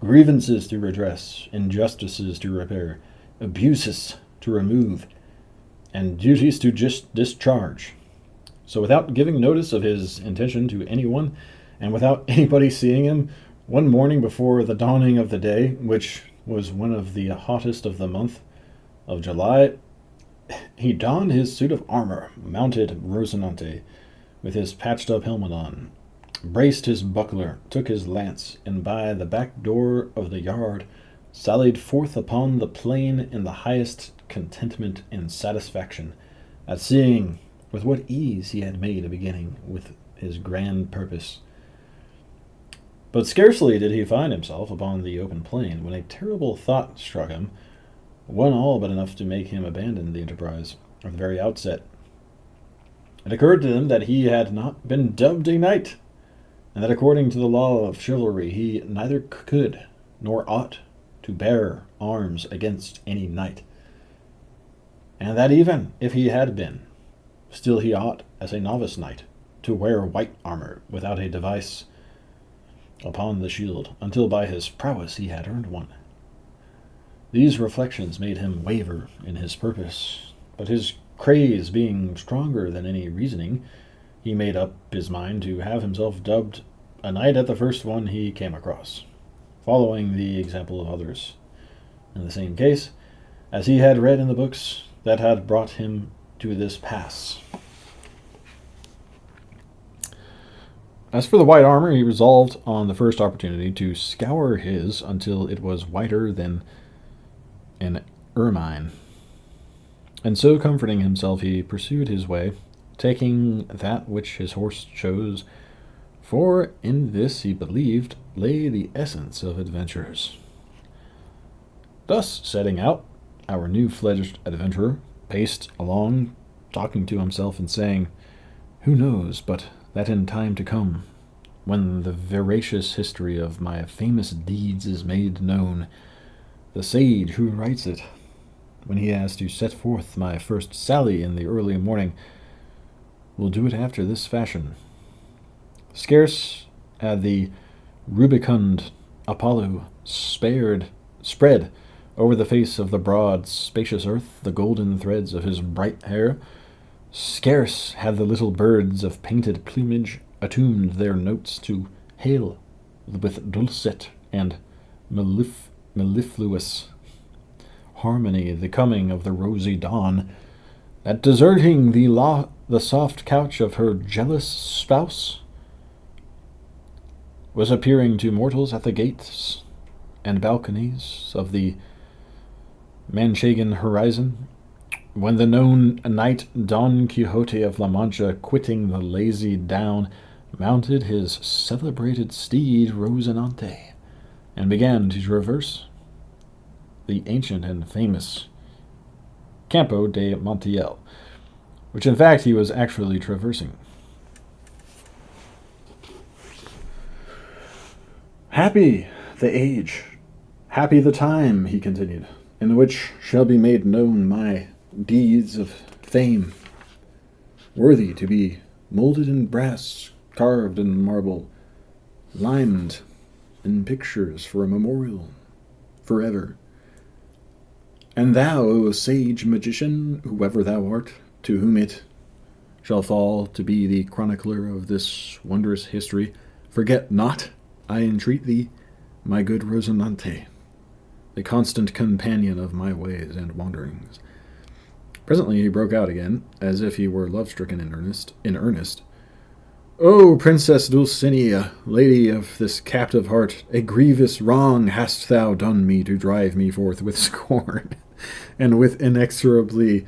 grievances to redress, injustices to repair, abuses to remove, and duties to discharge. So without giving notice of his intention to anyone, and without anybody seeing him, one morning before the dawning of the day, which was one of the hottest of the month of July, he donned his suit of armor, mounted Rocinante, with his patched-up helmet on, braced his buckler, took his lance, and by the back door of the yard sallied forth upon the plain in the highest contentment and satisfaction at seeing with what ease he had made a beginning with his grand purpose. But scarcely did he find himself upon the open plain when a terrible thought struck him, one all but enough to make him abandon the enterprise at the very outset. It occurred to him that he had not been dubbed a knight, and that according to the law of chivalry he neither could nor ought to bear arms against any knight, and that even if he had been, still he ought, as a novice knight, to wear white armor without a device upon the shield, until by his prowess he had earned one. These reflections made him waver in his purpose, but his craze being stronger than any reasoning, he made up his mind to have himself dubbed a knight at the first one he came across, following the example of others in the same case, as he had read in the books that had brought him to this pass. As for the white armor, he resolved on the first opportunity to scour his until it was whiter than an ermine. And so comforting himself, he pursued his way, taking that which his horse chose, for in this, he believed, lay the essence of adventures. Thus setting out, our new-fledged adventurer paced along, talking to himself and saying, "Who knows but that in time to come, when the veracious history of my famous deeds is made known, the sage who writes it, when he has to set forth my first sally in the early morning, will do it after this fashion. Scarce had the rubicund Apollo spread over the face of the broad, spacious earth the golden threads of his bright hair, scarce had the little birds of painted plumage attuned their notes to hail with dulcet and mellifluous harmony the coming of the rosy dawn, that deserting the soft couch of her jealous spouse, was appearing to mortals at the gates and balconies of the Manchegan horizon, when the known knight Don Quixote of La Mancha, quitting the lazy down, mounted his celebrated steed Rosinante, and began to traverse the ancient and famous Campo de Montiel, which in fact he was actually traversing. "Happy the age, happy the time," he continued, "in which shall be made known my deeds of fame, worthy to be molded in brass, carved in marble, limed in pictures for a memorial forever. And thou, O sage magician, whoever thou art, to whom it shall fall to be the chronicler of this wondrous history, forget not, I entreat thee, my good Rosinante, the constant companion of my ways and wanderings." Presently he broke out again, as if he were love-stricken in earnest. "O Princess Dulcinea, lady of this captive heart, a grievous wrong hast thou done me to drive me forth with scorn, and with inexorable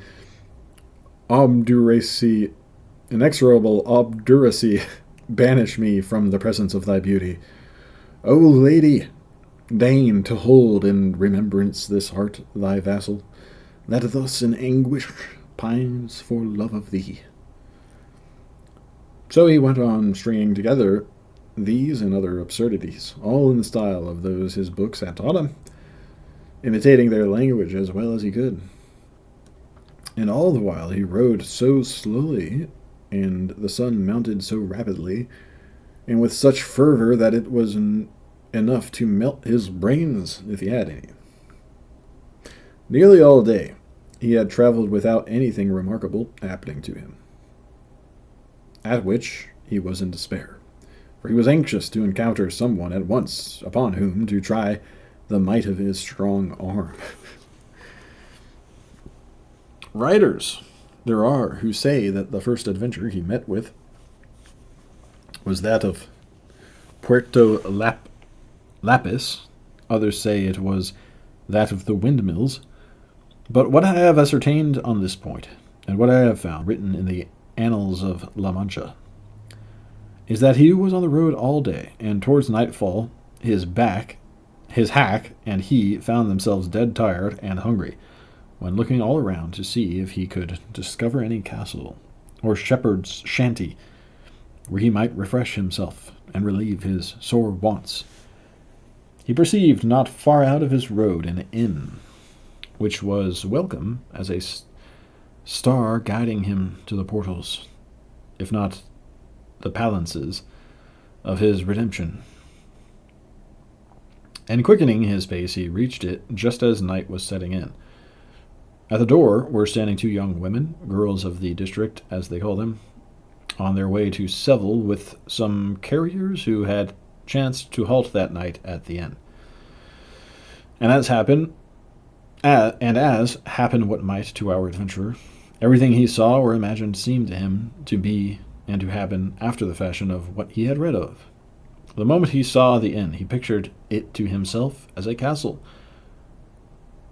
obduracy banish me from the presence of thy beauty. O lady, deign to hold in remembrance this heart, thy vassal, that thus in anguish pines for love of thee." So he went on stringing together these and other absurdities, all in the style of those his books had taught him, imitating their language as well as he could. And all the while he rode so slowly, and the sun mounted so rapidly, and with such fervor that it was enough to melt his brains if he had any. Nearly all day he had traveled without anything remarkable happening to him, at which he was in despair, for he was anxious to encounter someone at once upon whom to try the might of his strong arm. Writers there are who say that the first adventure he met with was that of Puerto Lapis. Others say it was that of the windmills. But what I have ascertained on this point, and what I have found written in the Annals of La Mancha, is that he was on the road all day, and towards nightfall, his hack, and he found themselves dead tired and hungry, when looking all around to see if he could discover any castle or shepherd's shanty where he might refresh himself and relieve his sore wants. He perceived not far out of his road an inn, which was welcome as a star guiding him to the portals, if not the palaces, of his redemption. And quickening his pace, he reached it just as night was setting in. At the door were standing two young women, girls of the district, as they call them, on their way to Seville with some carriers who had chanced to halt that night at the inn. And as happened what might to our adventurer, everything he saw or imagined seemed to him to be and to happen after the fashion of what he had read of. The moment he saw the inn, he pictured it to himself as a castle,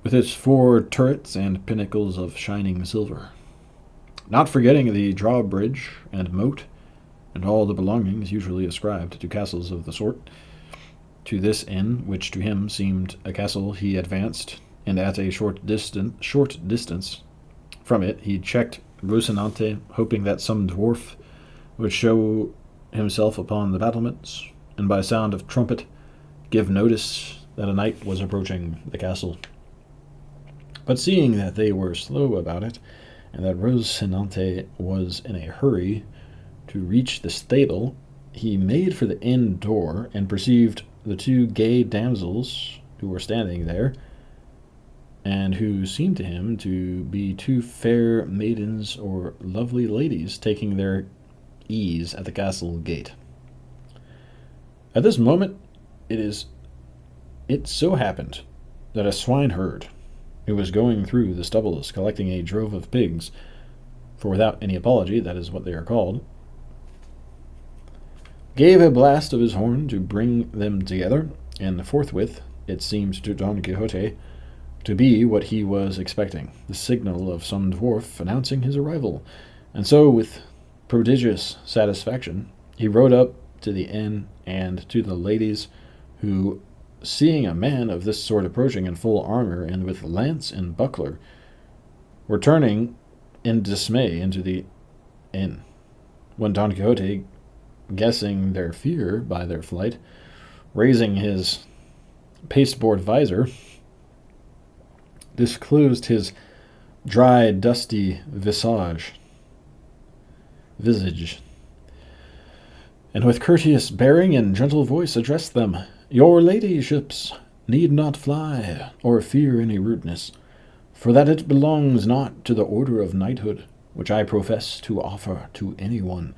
with its 4 turrets and pinnacles of shining silver, not forgetting the drawbridge and moat, and all the belongings usually ascribed to castles of the sort. To this inn, which to him seemed a castle, he advanced, and at a short distance from it he checked Rocinante, hoping that some dwarf would show himself upon the battlements, and by sound of trumpet give notice that a knight was approaching the castle. But seeing that they were slow about it, and that Rocinante was in a hurry to reach the stable, he made for the inn door, and perceived the 2 gay damsels who were standing there, and who seemed to him to be 2 fair maidens or lovely ladies taking their ease at the castle gate. At this moment it so happened that a swineherd, who was going through the stubbles collecting a drove of pigs, for without any apology that is what they are called, gave a blast of his horn to bring them together, and forthwith it seemed to Don Quixote to be what he was expecting, the signal of some dwarf announcing his arrival, and so with prodigious satisfaction he rode up to the inn and to the ladies, who, seeing a man of this sort approaching in full armor and with lance and buckler, were turning in dismay into the inn, when Don Quixote, guessing their fear by their flight, raising his pasteboard visor, disclosed his dry, dusty visage, and with courteous bearing and gentle voice addressed them. Your ladyships need not fly, or fear any rudeness, for that it belongs not to the order of knighthood, which I profess to offer to any one,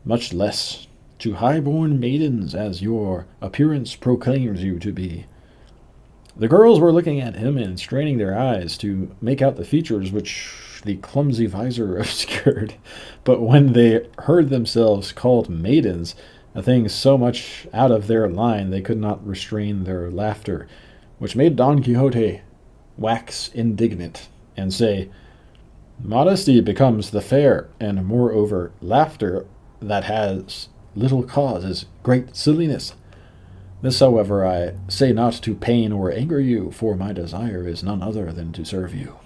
much less to high-born maidens, as your appearance proclaims you to be. The girls were looking at him and straining their eyes to make out the features which the clumsy visor obscured, but when they heard themselves called maidens, a thing so much out of their line, they could not restrain their laughter, which made Don Quixote wax indignant, and say, Modesty becomes the fair, and moreover laughter that has little cause is great silliness. This, however, I say not to pain or anger you, for my desire is none other than to serve you.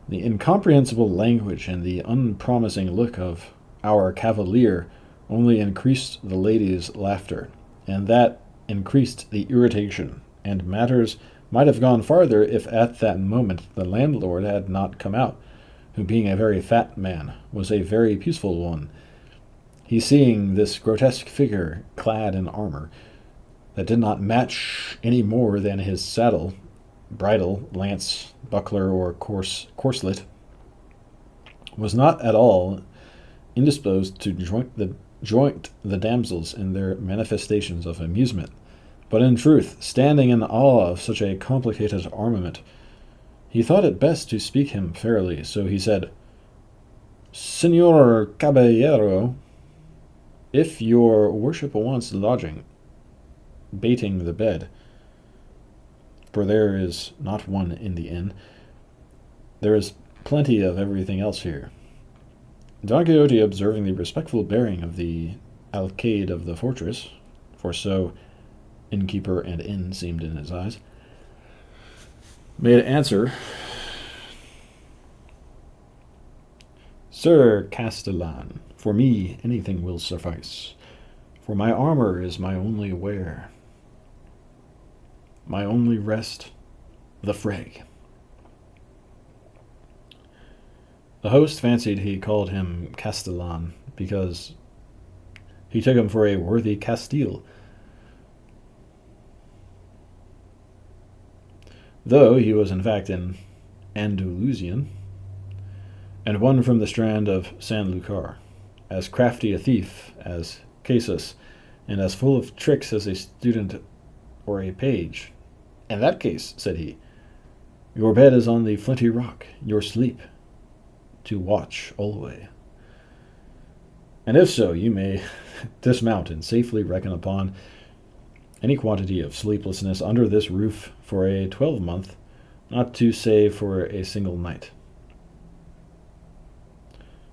The incomprehensible language and the unpromising look of our cavalier only increased the lady's laughter, and that increased the irritation, and matters might have gone farther if at that moment the landlord had not come out, who, being a very fat man, was a very peaceful one. He, seeing this grotesque figure clad in armor that did not match any more than his saddle, bridle, lance, buckler, or corslet, was not at all indisposed to join the damsels in their manifestations of amusement, but in truth, standing in awe of such a complicated armament, he thought it best to speak him fairly, so he said, Señor Caballero, if your worship wants lodging, baiting the bed, for there is not one in the inn, there is plenty of everything else here. Don Quixote, observing the respectful bearing of the alcalde of the fortress, for so innkeeper and inn seemed in his eyes, made answer, Sir Castellan, for me anything will suffice, for my armor is my only wear, my only rest, the fray. The host fancied he called him Castellan because he took him for a worthy Castile, though he was in fact an Andalusian, and one from the strand of San Lucar, as crafty a thief as Casus, and as full of tricks as a student or a page. In that case, said he, your bed is on the flinty rock, your sleep to watch alway. And if so, you may dismount and safely reckon upon any quantity of sleeplessness under this roof for a 12-month, not to say for a single night.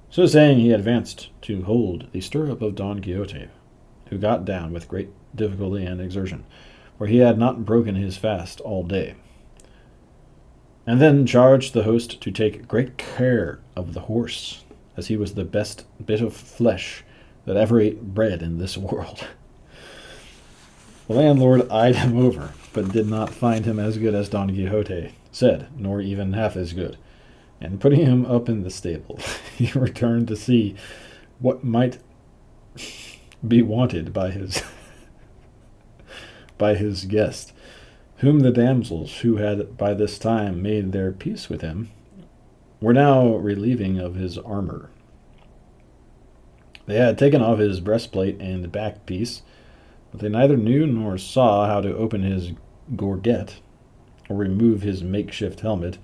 So saying, he advanced to hold the stirrup of Don Quixote, who got down with great difficulty and exertion, for he had not broken his fast all day, and then charged the host to take great care of the horse, as he was the best bit of flesh that ever ate bread in this world. The landlord eyed him over, but did not find him as good as Don Quixote said, nor even half as good, and putting him up in the stable, he returned to see what might be wanted by his guest, whom the damsels, who had by this time made their peace with him, were now relieving of his armor. They had taken off his breastplate and back piece, but they neither knew nor saw how to open his gorget, or remove his makeshift helmet,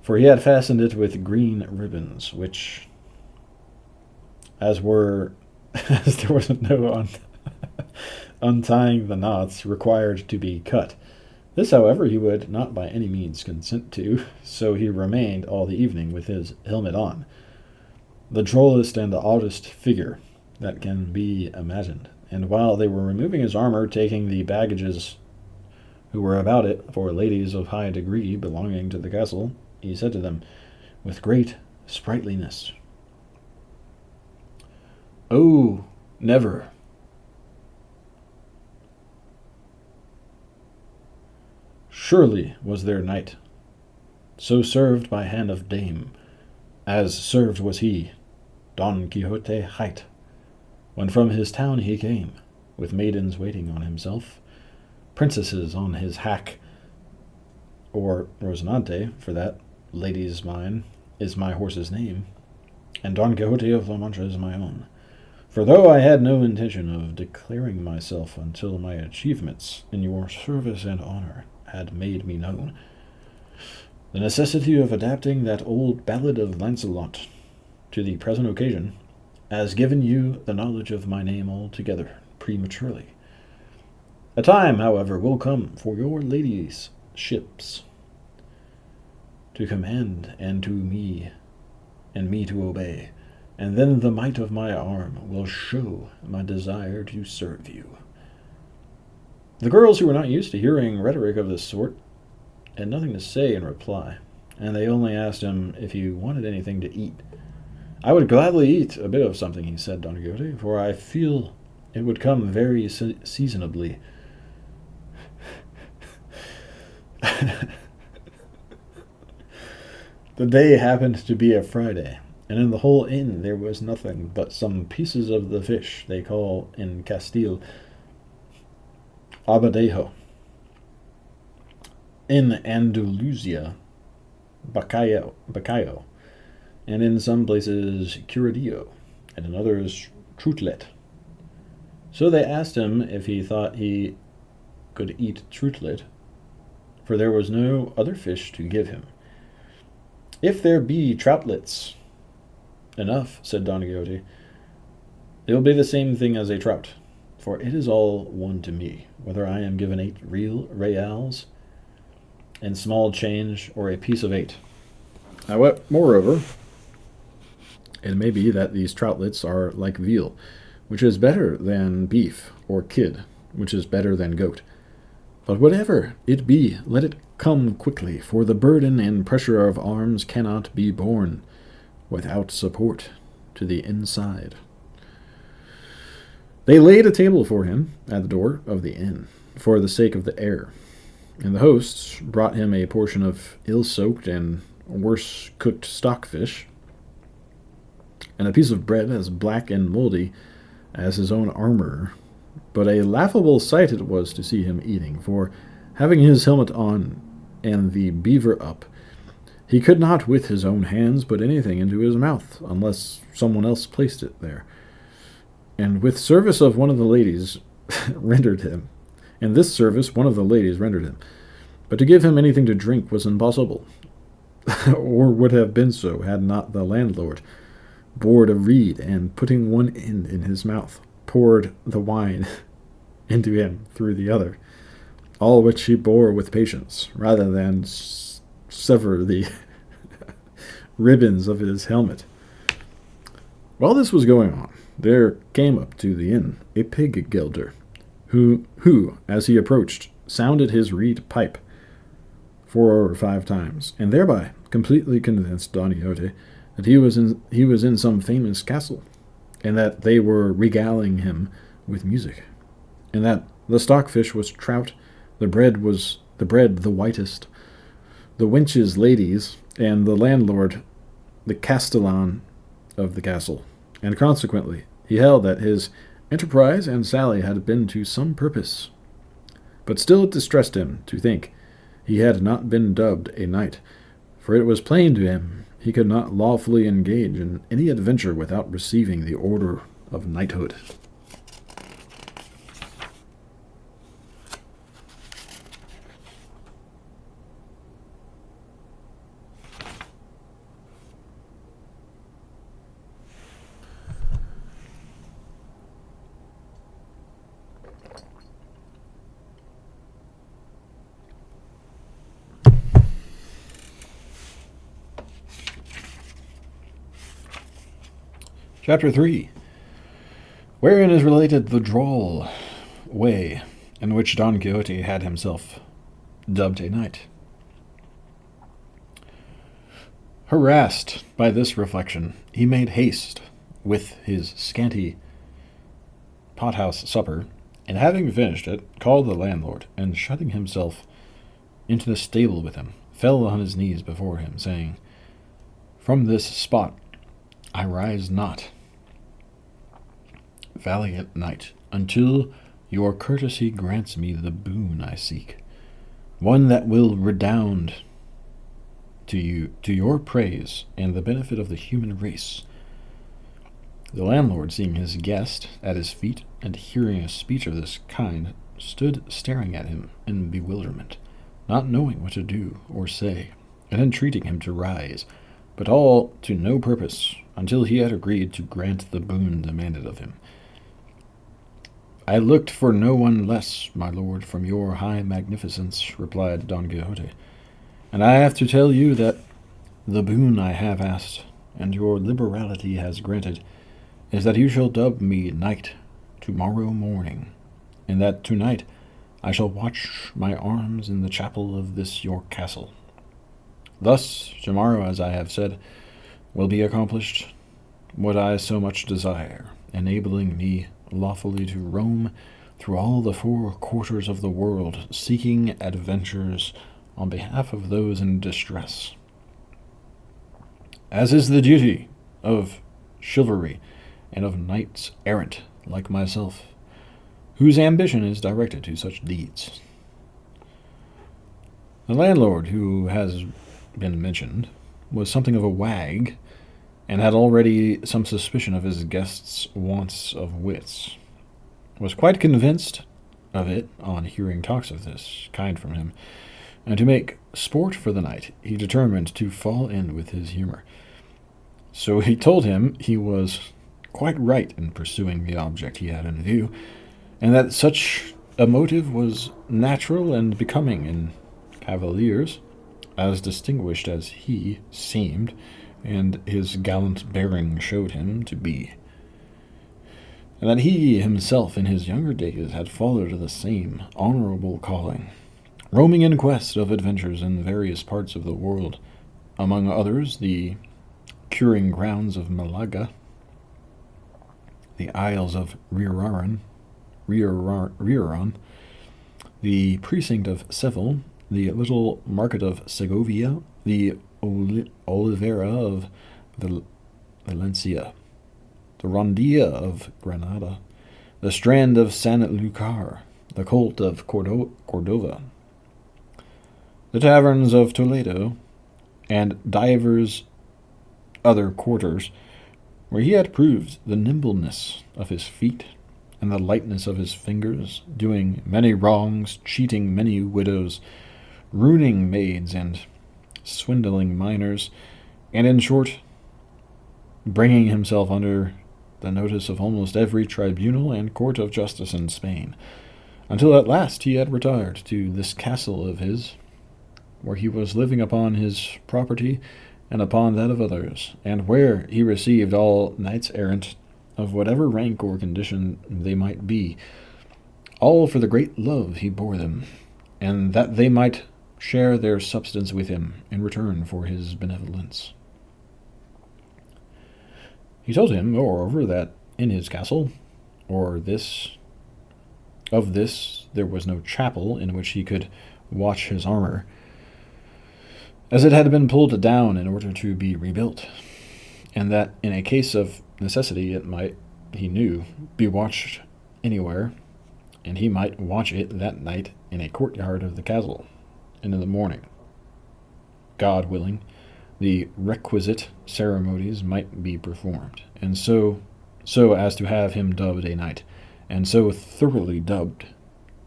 for he had fastened it with green ribbons, which, as there was no untying the knots, required to be cut. This, however, he would not by any means consent to, so he remained all the evening with his helmet on, the drollest and the oddest figure that can be imagined. And while they were removing his armor, taking the baggages who were about it for ladies of high degree belonging to the castle, he said to them, with great sprightliness, "Oh, never surely was there knight so served by hand of dame, as served was he, Don Quixote hight, when from his town he came, with maidens waiting on himself, princesses on his hack, or Rosinante, for that lady's mine is my horse's name, and Don Quixote of La Mancha is my own. For though I had no intention of declaring myself until my achievements in your service and honor had made me known, the necessity of adapting that old ballad of Lancelot to the present occasion has given you the knowledge of my name altogether prematurely. A time, however, will come for your ladies' ships to command and me to obey, and then the might of my arm will show my desire to serve you." The girls, who were not used to hearing rhetoric of this sort, had nothing to say in reply, and they only asked him if he wanted anything to eat. "I would gladly eat a bit of something," he said, Don Quixote, "for I feel it would come very seasonably." The day happened to be a Friday, and in the whole inn there was nothing but some pieces of the fish they call in Castile abadejo, in Andalusia bacallo, and in some places curadillo, and in others trutlet. So they asked him if he thought he could eat trutlet, for there was no other fish to give him. "If there be troutlets enough," said Don Quixote, "it will be the same thing as a trout, for it is all one to me, whether I am given 8 real reals in small change or a piece of 8. Moreover, It may be that these troutlets are like veal, which is better than beef, or kid, which is better than goat. But whatever it be, let it come quickly, for the burden and pressure of arms cannot be borne without support to the inside. They laid a table for him at the door of the inn, for the sake of the air, and the hosts brought him a portion of ill-soaked and worse-cooked stockfish, and a piece of bread as black and mouldy as his own armor. But a laughable sight it was to see him eating, for, having his helmet on and the beaver up, he could not with his own hands put anything into his mouth, unless someone else placed it there. And with service of one of the ladies rendered him, and this service one of the ladies rendered him, but to give him anything to drink was impossible, or would have been so had not the landlord bored a reed, and putting one end in his mouth, poured the wine into him through the other, all which he bore with patience, rather than sever the ribbons of his helmet. While this was going on, there came up to the inn a pig gelder, who, as he approached, sounded his reed pipe 4 or 5 times, and thereby completely convinced Don Quixote that he was in some famous castle, and that they were regaling him with music, and that the stockfish was trout, the bread the whitest, the wenches ladies, and the landlord the castellan of the castle, and consequently he held that his enterprise and sally had been to some purpose. But still it distressed him to think he had not been dubbed a knight, for it was plain to him he could not lawfully engage in any adventure without receiving the order of knighthood. Chapter 3, wherein is related the droll way in which Don Quixote had himself dubbed a knight. Harassed by this reflection, he made haste with his scanty pothouse supper, and having finished it, called the landlord, and shutting himself into the stable with him, fell on his knees before him, saying, "From this spot I rise not, valiant knight, until your courtesy grants me the boon I seek, one that will redound to your praise and the benefit of the human race." The landlord, seeing his guest at his feet and hearing a speech of this kind, stood staring at him in bewilderment, not knowing what to do or say, and entreating him to rise, but all to no purpose, until he had agreed to grant the boon demanded of him. "I looked for no one less, my lord, from your high magnificence," replied Don Quixote, "and I have to tell you that the boon I have asked, and your liberality has granted, is that you shall dub me knight tomorrow morning, and that tonight I shall watch my arms in the chapel of this your castle. Thus, tomorrow, as I have said, will be accomplished what I so much desire, enabling me lawfully to roam through all the 4 quarters of the world, seeking adventures on behalf of those in distress, as is the duty of chivalry and of knights errant like myself, whose ambition is directed to such deeds." The landlord, who has been mentioned, was something of a wag, and had already some suspicion of his guest's wants of wits, was quite convinced of it on hearing talks of this kind from him, and to make sport for the night, he determined to fall in with his humor. So he told him he was quite right in pursuing the object he had in view, and that such a motive was natural and becoming in cavaliers, as distinguished as he seemed, and his gallant bearing showed him to be, and that he himself in his younger days had followed the same honorable calling, roaming in quest of adventures in various parts of the world, among others the curing grounds of Malaga, the Isles of Riaran, the precinct of Seville, the little market of Segovia, the Oliveira of Valencia, the Rondia of Granada, the Strand of Sanlúcar, the Colt of Cordova, the taverns of Toledo, and divers other quarters where he had proved the nimbleness of his feet and the lightness of his fingers, doing many wrongs, cheating many widows, ruining maids and swindling minors, and in short, bringing himself under the notice of almost every tribunal and court of justice in Spain, until at last he had retired to this castle of his, where he was living upon his property and upon that of others, and where he received all knights errant of whatever rank or condition they might be, all for the great love he bore them, and that they might share their substance with him in return for his benevolence. He told him, moreover, that in his castle, of this there was no chapel in which he could watch his armor, as it had been pulled down in order to be rebuilt, and that in a case of necessity it might, he knew, be watched anywhere, and he might watch it that night in a courtyard of the castle, and in the morning, God willing, the requisite ceremonies might be performed, and so as to have him dubbed a knight, and so thoroughly dubbed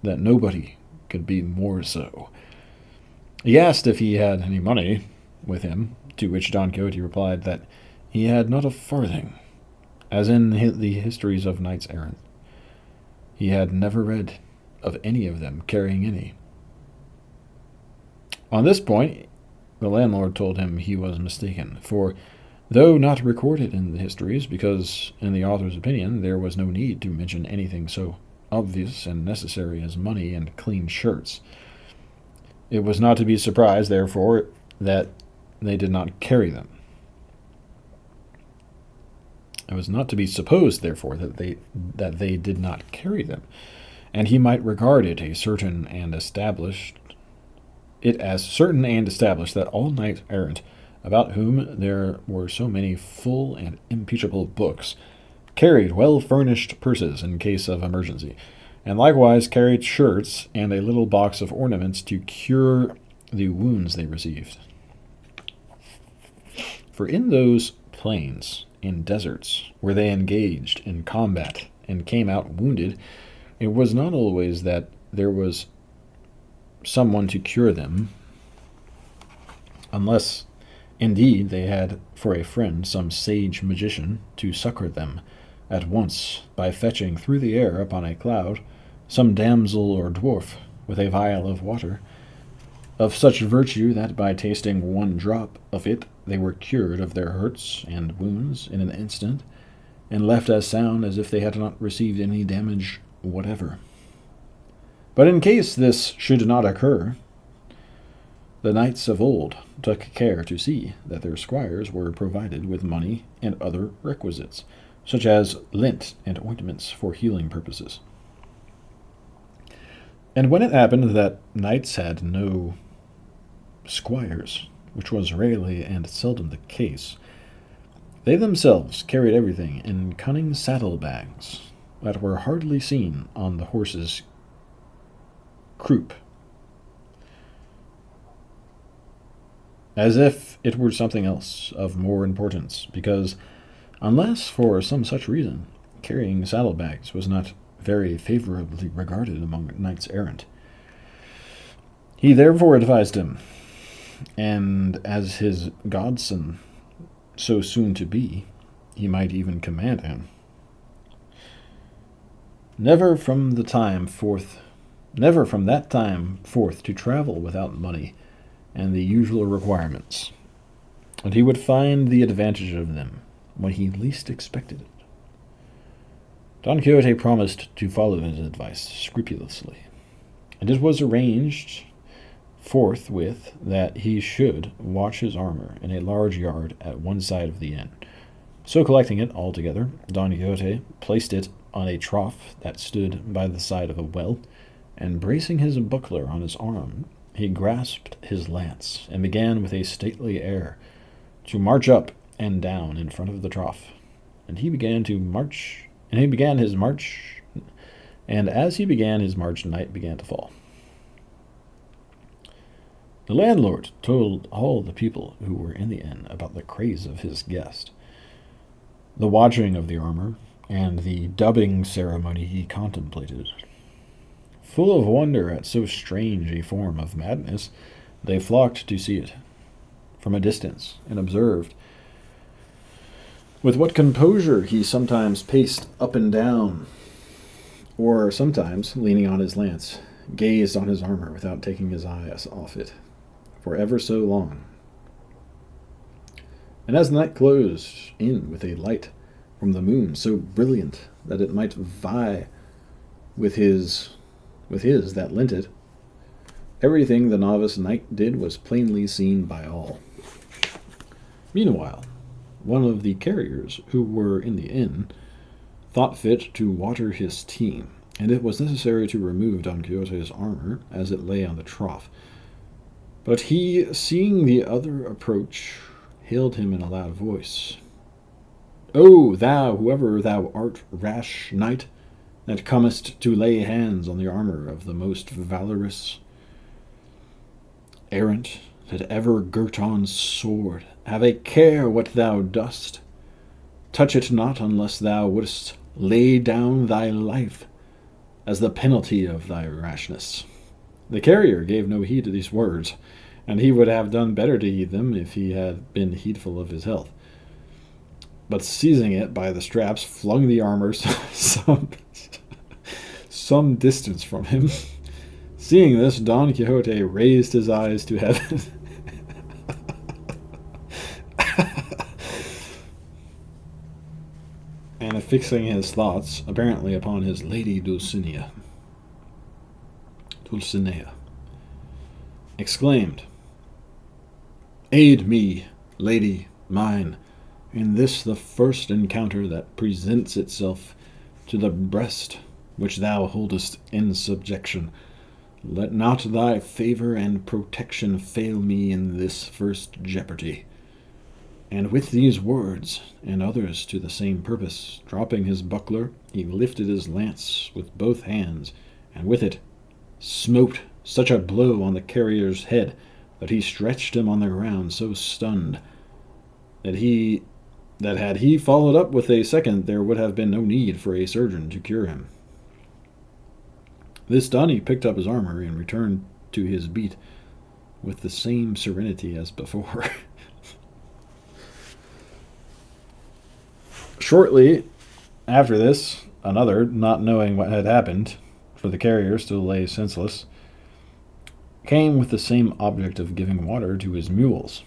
that nobody could be more so. He asked if he had any money with him, to which Don Quixote replied that he had not a farthing, as in the histories of knights errant. He had never read of any of them carrying any. On this point, the landlord told him he was mistaken, for though not recorded in the histories, because in the author's opinion there was no need to mention anything so obvious and necessary as money and clean shirts, it was not to be surprised, therefore, that they did not carry them. It was not to be supposed, therefore, that they did not carry them, and he might regard it as certain and established that all knights errant, about whom there were so many full and impeachable books, carried well-furnished purses in case of emergency, and likewise carried shirts and a little box of ornaments to cure the wounds they received. For in those plains and deserts where they engaged in combat and came out wounded, it was not always that there was someone to cure them, unless indeed they had for a friend some sage magician to succor them at once by fetching through the air upon a cloud some damsel or dwarf with a vial of water, of such virtue that by tasting one drop of it they were cured of their hurts and wounds in an instant, and left as sound as if they had not received any damage whatever. But in case this should not occur, the knights of old took care to see that their squires were provided with money and other requisites, such as lint and ointments for healing purposes. And when it happened that knights had no squires, which was rarely and seldom the case, they themselves carried everything in cunning saddle-bags that were hardly seen on the horse's croup, as if it were something else of more importance, because, unless for some such reason, carrying saddle-bags was not very favorably regarded among knights errant. He therefore advised him, and as his godson so soon to be, he might even command him, never from that time forth to travel without money and the usual requirements, and he would find the advantage of them when he least expected it. Don Quixote promised to follow his advice scrupulously, and it was arranged forthwith that he should watch his armor in a large yard at one side of the inn. So collecting it all together, Don Quixote placed it on a trough that stood by the side of a well, and bracing his buckler on his arm, he grasped his lance, and began with a stately air to march up and down in front of the trough. And he began his march, and as he began his march, night began to fall. The landlord told all the people who were in the inn about the craze of his guest, the watching of the armor, and the dubbing ceremony he contemplated. Full of wonder at so strange a form of madness, they flocked to see it from a distance, and observed with what composure he sometimes paced up and down, or sometimes, leaning on his lance, gazed on his armor without taking his eyes off it for ever so long. And as the night closed in with a light from the moon so brilliant that it might vie with his that lent it, everything the novice knight did was plainly seen by all. Meanwhile, one of the carriers who were in the inn thought fit to water his team, and it was necessary to remove Don Quixote's armor as it lay on the trough. But he, seeing the other approach, hailed him in a loud voice. "O thou, whoever thou art, rash knight, that comest to lay hands on the armor of the most valorous errant that ever girt on sword, have a care what thou dost. Touch it not unless thou wouldst lay down thy life as the penalty of thy rashness." The carrier gave no heed to these words, and he would have done better to heed them if he had been heedful of his health. But seizing it by the straps, flung the armor some distance from him. Seeing this, Don Quixote raised his eyes to heaven and fixing his thoughts apparently upon his lady Dulcinea, exclaimed, "Aid me, lady mine, in this the first encounter that presents itself to the breast which thou holdest in subjection. Let not thy favor and protection fail me in this first jeopardy." And with these words, and others to the same purpose, dropping his buckler, he lifted his lance with both hands, and with it smote such a blow on the carrier's head that he stretched him on the ground so stunned that had he followed up with a second, there would have been no need for a surgeon to cure him. This done, he picked up his armor and returned to his beat with the same serenity as before. Shortly after this, another, not knowing what had happened, for the carrier still lay senseless, came with the same object of giving water to his mules,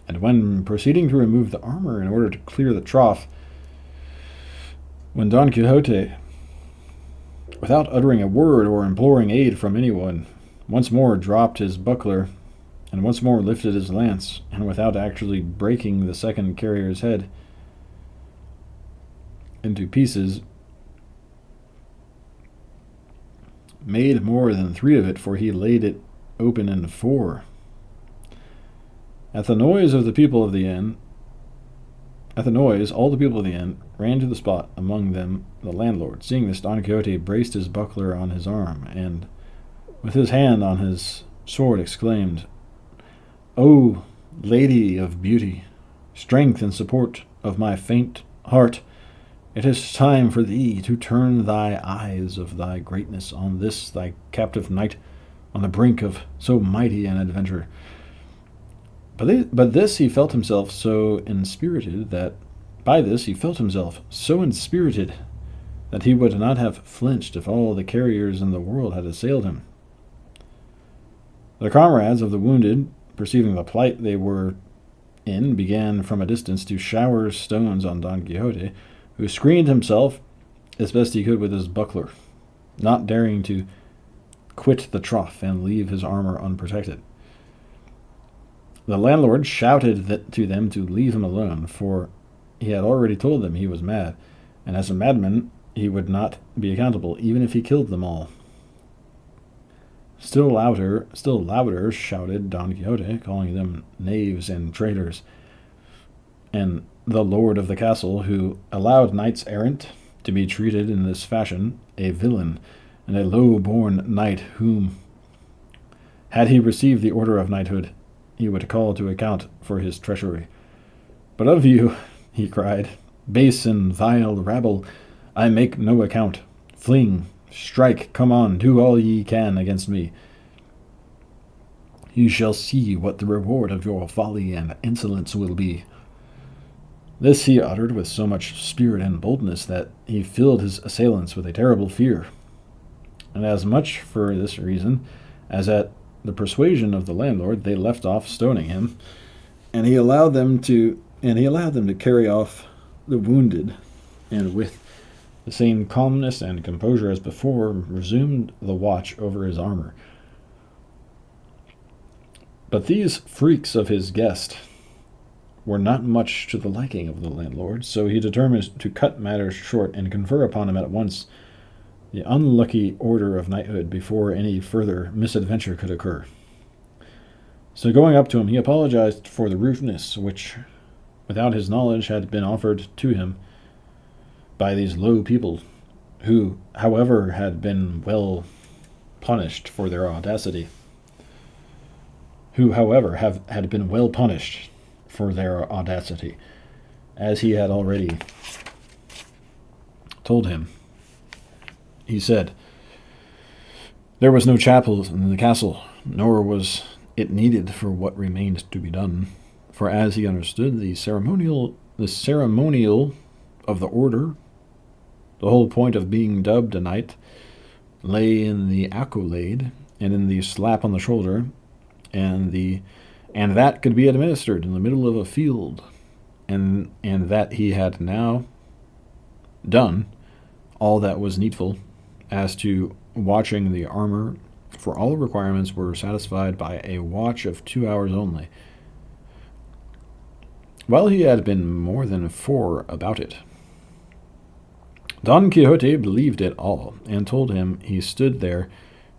and when proceeding to remove the armor in order to clear the trough, when Don Quixote, without uttering a word or imploring aid from anyone, once more dropped his buckler and once more lifted his lance, and without actually breaking the second carrier's head into pieces, made more than 3 of it, for he laid it open in 4. At the noise, all the people of the inn ran to the spot, among them the landlord. Seeing this, Don Quixote braced his buckler on his arm, and with his hand on his sword exclaimed, "O lady of beauty, strength and support of my faint heart, it is time for thee to turn thy eyes of thy greatness on this thy captive knight on the brink of so mighty an adventure." But this he felt himself so inspirited that he would not have flinched if all the carriers in the world had assailed him. The comrades of the wounded, perceiving the plight they were in began from a distance to shower stones on Don Quixote, who screened himself as best he could with his buckler, not daring to quit the trough and leave his armor unprotected. The landlord shouted to them to leave him alone, for he had already told them he was mad, and as a madman he would not be accountable, even if he killed them all. Still louder shouted Don Quixote, calling them knaves and traitors, and the lord of the castle, who allowed knights errant to be treated in this fashion, a villain and a low-born knight whom, had he received the order of knighthood, he would call to account for his treachery. But of you, he cried, base and vile rabble, I make no account. Fling, strike, come on, do all ye can against me. You shall see what the reward of your folly and insolence will be. This he uttered with so much spirit and boldness that he filled his assailants with a terrible fear. And as much for this reason as at the persuasion of the landlord, they left off stoning him, and he allowed them to carry off the wounded, and with the same calmness and composure as before, resumed the watch over his armor. But these freaks of his guest were not much to the liking of the landlord, so he determined to cut matters short and confer upon him at once the unlucky order of knighthood before any further misadventure could occur. So going up to him, he apologized for the rudeness which, without his knowledge, had been offered to him by these low people, who, however, had been well punished for their audacity. Had been well punished for their audacity, as he had already told him. He said, there was no chapel in the castle, nor was it needed for what remained to be done, for as he understood the ceremonial of the order, the whole point of being dubbed a knight lay in the accolade and in the slap on the shoulder, and that could be administered in the middle of a field, and that he had now done all that was needful. As to watching the armor, for all requirements were satisfied by a watch of 2 hours only, while he had been more than 4 about it. Don Quixote believed it all, and told him he stood there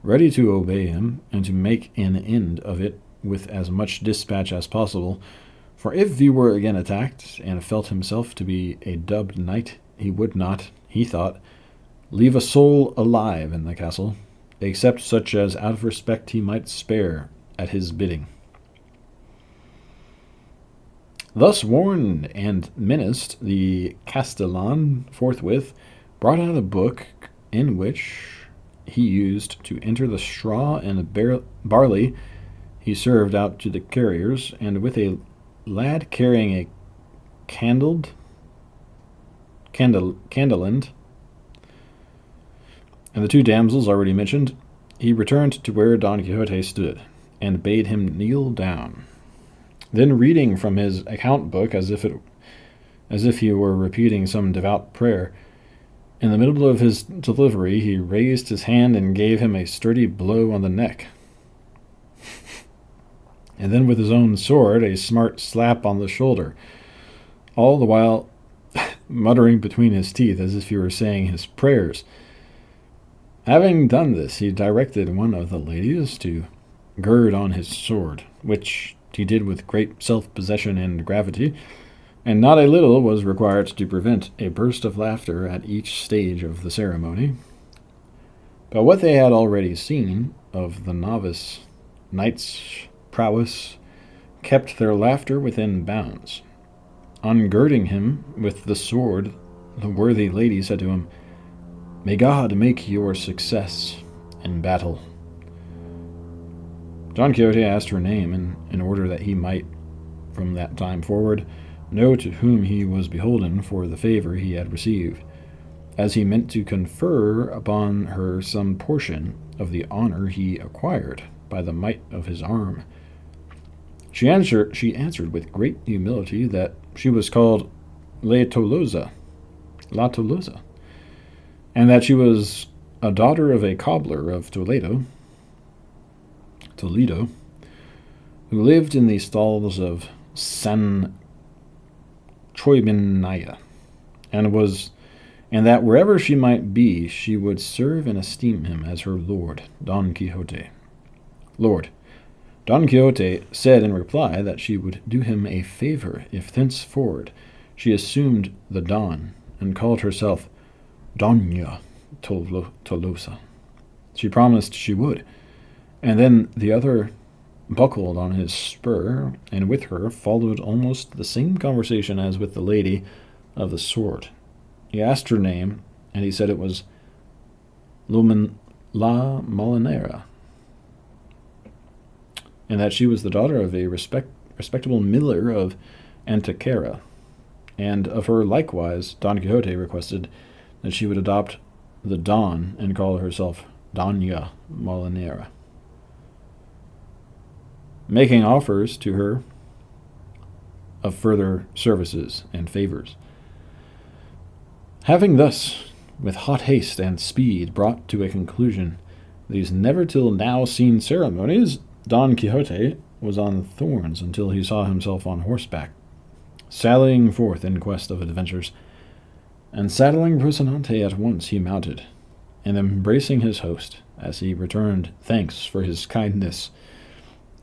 ready to obey him, and to make an end of it with as much dispatch as possible, for if he were again attacked, and felt himself to be a dubbed knight, he would not, he thought, leave a soul alive in the castle, except such as out of respect he might spare at his bidding. Thus warned and menaced, the Castellan forthwith brought out a book in which he used to enter the straw and barley he served out to the carriers, and with a lad carrying a candleland, and the 2 damsels already mentioned, he returned to where Don Quixote stood, and bade him kneel down. Then, reading from his account book as if he were repeating some devout prayer, in the middle of his delivery he raised his hand and gave him a sturdy blow on the neck, and then with his own sword a smart slap on the shoulder, all the while muttering between his teeth as if he were saying his prayers. Having done this, he directed one of the ladies to gird on his sword, which he did with great self-possession and gravity, and not a little was required to prevent a burst of laughter at each stage of the ceremony. But what they had already seen of the novice knight's prowess kept their laughter within bounds. On girding him with the sword, the worthy lady said to him, "May God make your success in battle." Don Quixote asked her name in order that he might, from that time forward, know to whom he was beholden for the favor he had received, as he meant to confer upon her some portion of the honor he acquired by the might of his arm. She answered with great humility that she was called La Tolosa, and that she was a daughter of a cobbler of Toledo, who lived in the stalls of San Troibinaya, and that wherever she might be, she would serve and esteem him as her lord, Don Quixote. Lord, Don Quixote said in reply that she would do him a favor if thenceforward she assumed the Don and called herself Doña Tolosa. She promised she would, and then the other buckled on his spur, and with her followed almost the same conversation as with the lady of the sword. He asked her name, and he said it was La Molinera, and that she was the daughter of a respectable miller of Antequera, and of her likewise Don Quixote requested that she would adopt the Don and call herself Doña Molinera, making offers to her of further services and favors. Having thus, with hot haste and speed, brought to a conclusion these never till now seen ceremonies, Don Quixote was on thorns until he saw himself on horseback, sallying forth in quest of adventures, and saddling Rocinante at once he mounted, and embracing his host, as he returned thanks for his kindness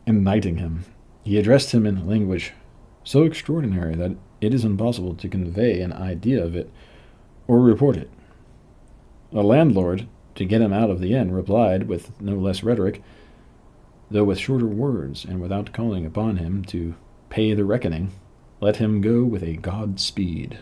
in knighting him, he addressed him in language so extraordinary that it is impossible to convey an idea of it or report it. The landlord, to get him out of the inn, replied with no less rhetoric, though with shorter words, and without calling upon him to pay the reckoning, let him go with a Godspeed.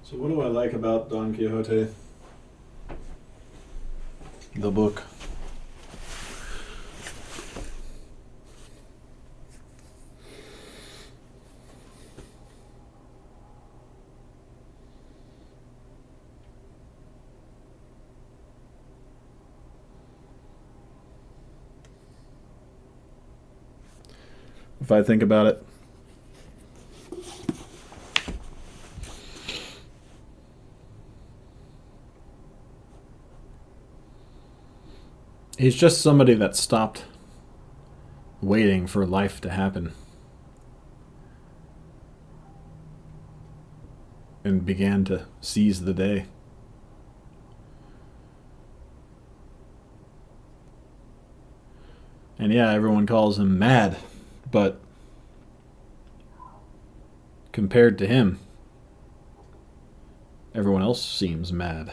So what do I like about Don Quixote? The book. If I think about it, he's just somebody that stopped waiting for life to happen and began to seize the day. And yeah, everyone calls him mad, but compared to him, everyone else seems mad.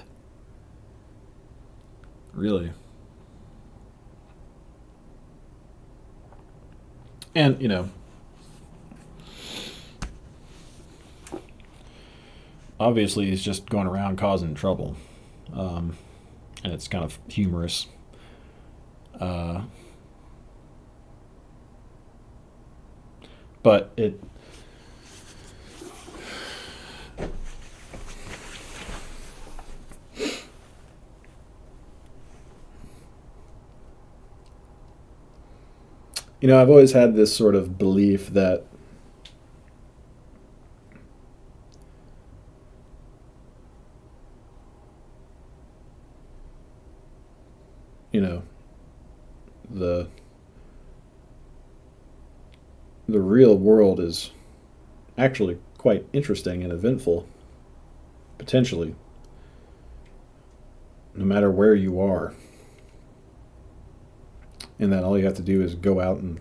Really. And, obviously he's just going around causing trouble. And it's kind of humorous. But it... I've always had this sort of belief that the real world is actually quite interesting and eventful, potentially, no matter where you are. And that all you have to do is go out and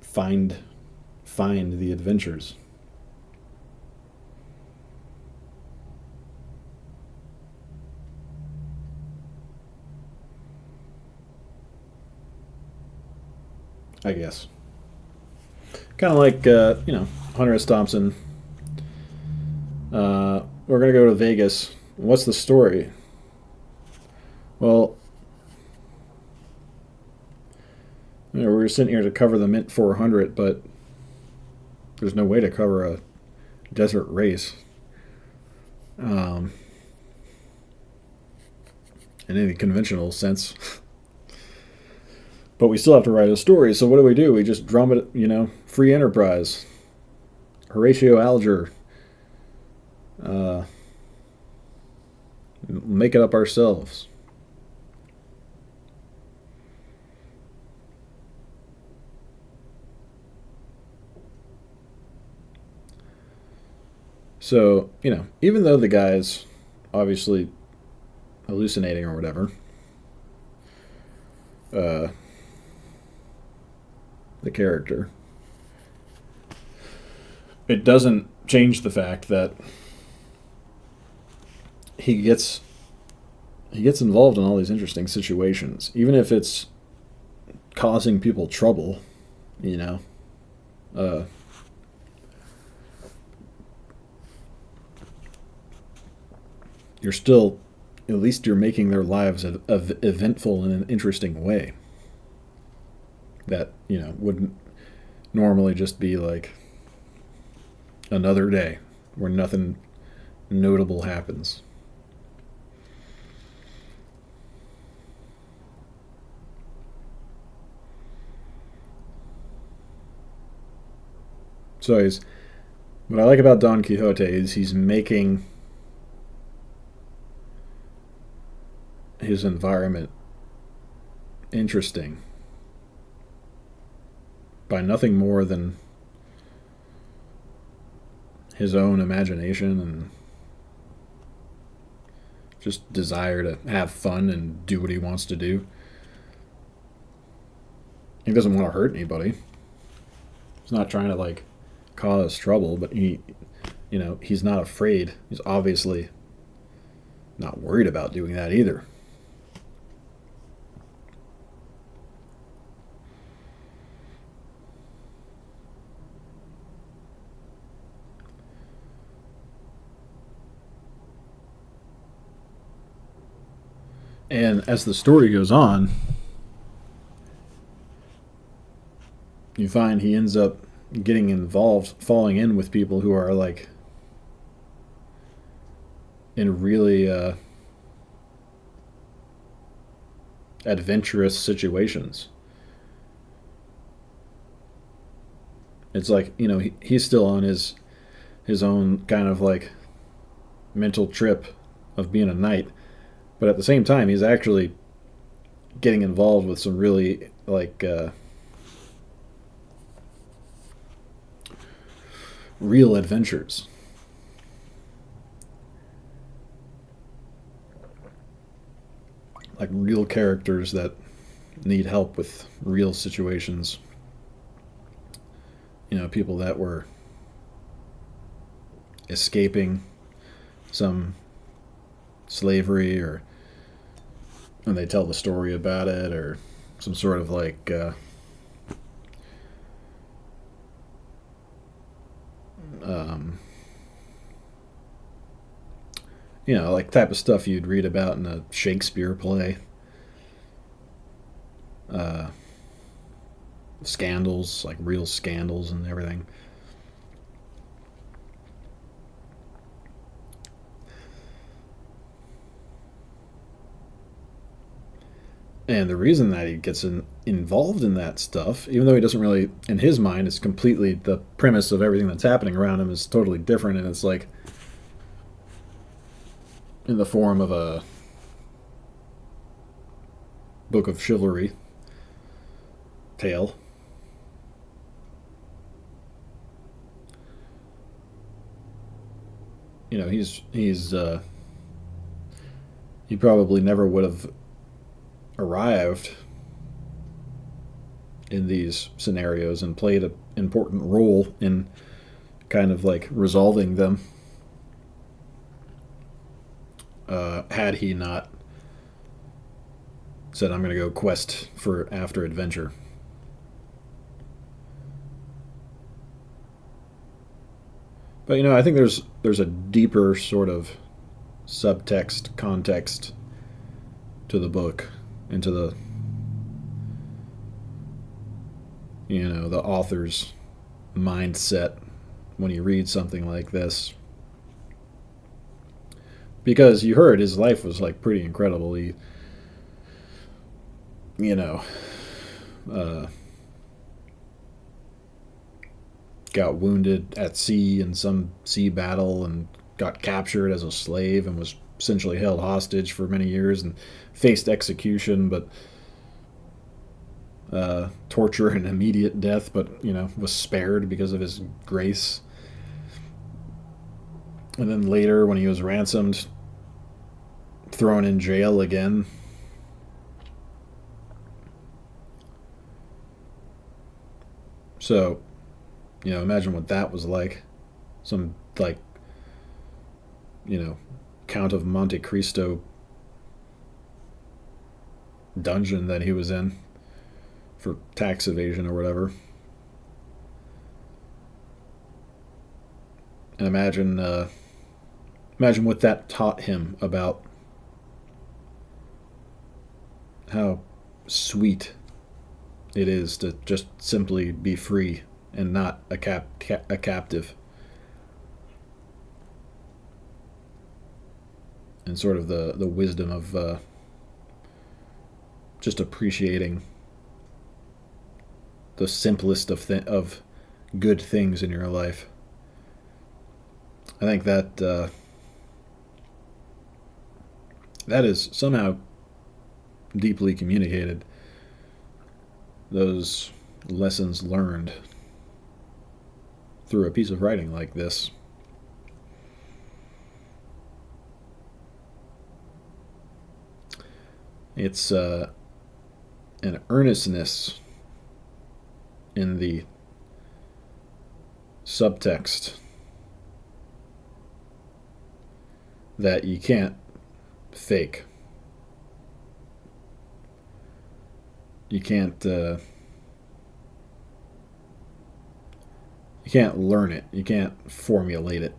find the adventures. I guess. Kind of like, Hunter S. Thompson. We're going to go to Vegas. What's the story? Well, we're sitting here to cover the Mint 400, but there's no way to cover a desert race in any conventional sense. But we still have to write a story, so what do? We just drum it, free enterprise. Horatio Alger. Uh, make it up ourselves. So, even though the guy's obviously hallucinating or whatever, uh, the character, it doesn't change the fact that he gets involved in all these interesting situations, even if it's causing people trouble, you know. Uh, you're still, at least you're making their lives eventful in an interesting way. That, wouldn't normally just be like another day where nothing notable happens. So what I like about Don Quixote is he's making his environment interesting by nothing more than his own imagination and just desire to have fun and do what he wants to do. He doesn't want to hurt anybody. He's not trying to cause trouble, but he's not afraid. He's obviously not worried about doing that either. And as the story goes on, you find he ends up getting involved, falling in with people who are in really adventurous situations. It's he's still on his own kind of mental trip of being a knight, but at the same time he's actually getting involved with some really real adventures. Like real characters that need help with real situations. People that were escaping some slavery, or and they tell the story about it, or some sort of type of stuff you'd read about in a Shakespeare play. Uh, Scandals, like real scandals and everything. And the reason that he gets involved in that stuff, even though he doesn't really, in his mind, it's completely, the premise of everything that's happening around him is totally different, and it's in the form of a book of chivalry tale. He probably never would have arrived in these scenarios and played an important role in kind of resolving them, had he not said, I'm going to go quest for after adventure. But I think there's a deeper sort of subtext, context to the book, and to the author's mindset when you read something like this. Because you heard his life was like pretty incredible. He, you know, uh, got wounded at sea in some sea battle and got captured as a slave and was essentially held hostage for many years and faced execution, but torture and immediate death, but was spared because of his grace. And then later, when he was ransomed, thrown in jail again. So, imagine what that was like. Some, like, Count of Monte Cristo dungeon that he was in for tax evasion or whatever. And imagine what that taught him about how sweet it is to just simply be free and not a captive. And sort of the wisdom of just appreciating the simplest of good things in your life. I think that that is somehow deeply communicated. Those lessons learned through a piece of writing like this. It's an earnestness in the subtext that you can't fake. You can't learn it. You can't formulate it.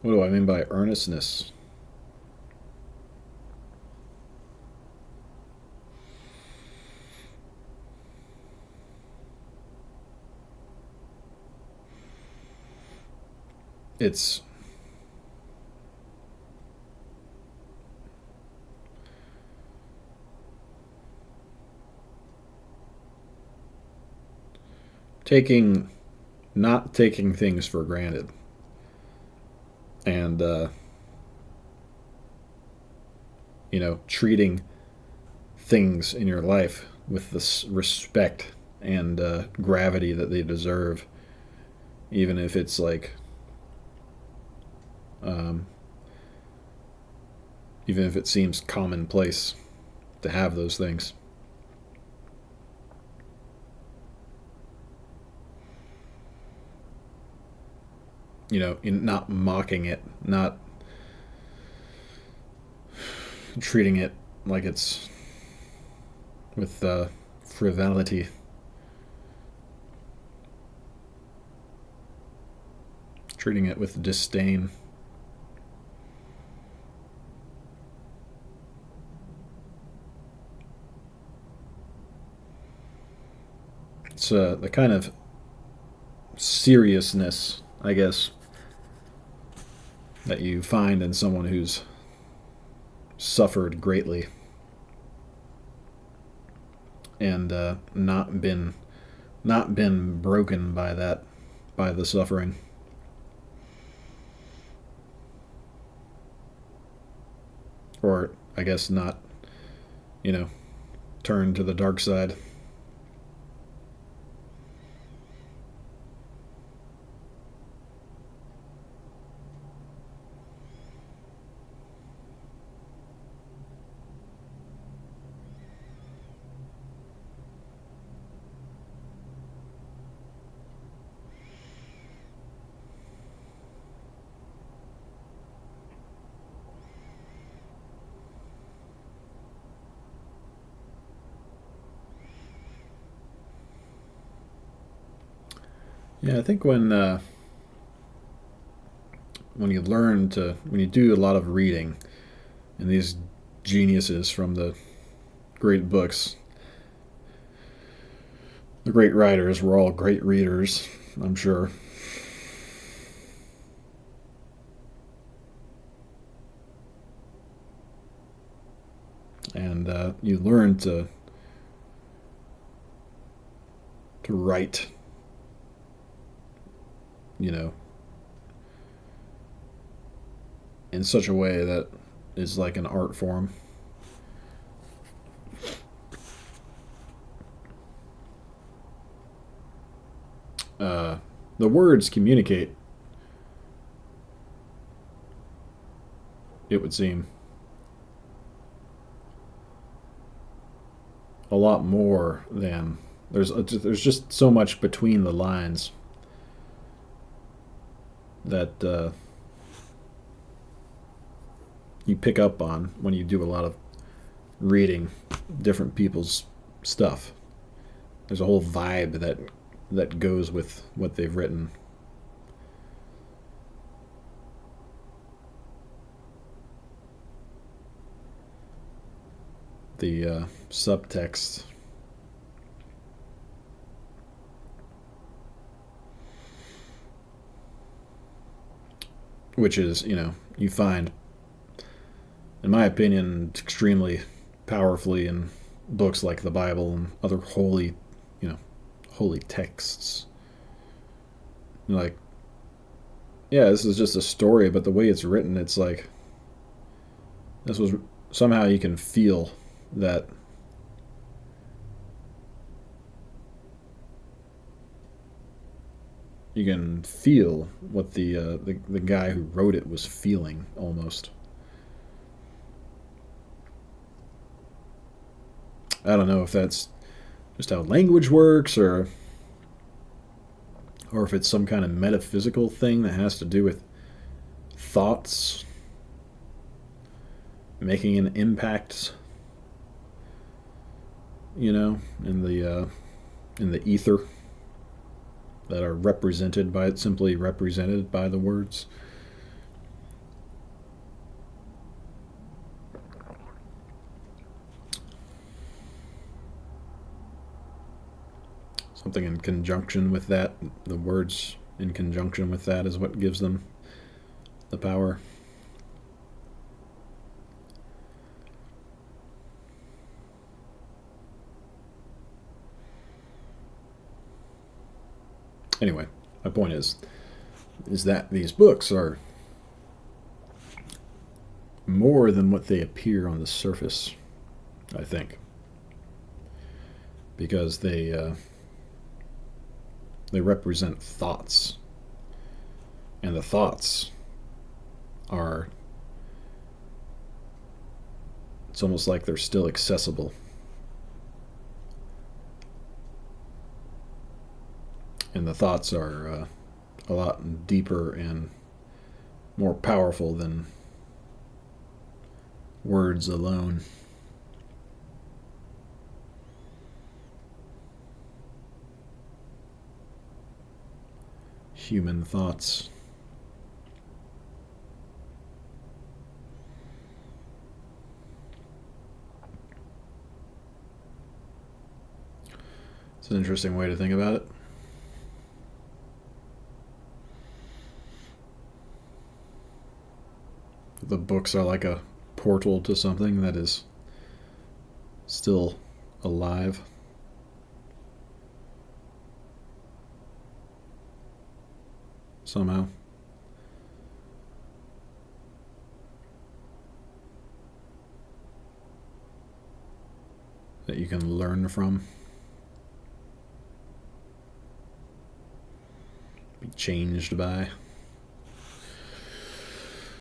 What do I mean by earnestness? It's not taking things for granted, and treating things in your life with the respect and gravity that they deserve, even if it's like, um, even if it seems commonplace to have those things. In not mocking it, not treating it like it's with frivolity. Treating it with disdain. It's the kind of seriousness, I guess, that you find in someone who's suffered greatly and not been broken by the suffering. Or I guess not, turned to the dark side. Yeah, I think when you when you do a lot of reading, and these geniuses from the great books, the great writers were all great readers, I'm sure. And you learn to write, you know, in such a way that is like an art form. Uh, the words communicate, it would seem, a lot more than there's just so much between the lines that you pick up on when you do a lot of reading different people's stuff. There's a whole vibe that goes with what they've written. The subtext, which is, you find, in my opinion, extremely powerfully in books like the Bible and other you know, holy texts. Like, yeah, this is just a story, but the way it's written, it's like this was somehow you can feel that you can feel what the guy who wrote it was feeling almost. I don't know if that's just how language works, or if it's some kind of metaphysical thing that has to do with thoughts making an impact, in the ether that are represented by it, simply represented by the words. Something in conjunction with that, the words in conjunction with that is what gives them the power. Anyway, my point is that these books are more than what they appear on the surface, I think, because they represent thoughts, and the thoughts are, it's almost like they're still accessible. And the thoughts are a lot deeper and more powerful than words alone. Human thoughts. It's an interesting way to think about it. The books are like a portal to something that is still alive. Somehow. That you can learn from. Be changed by.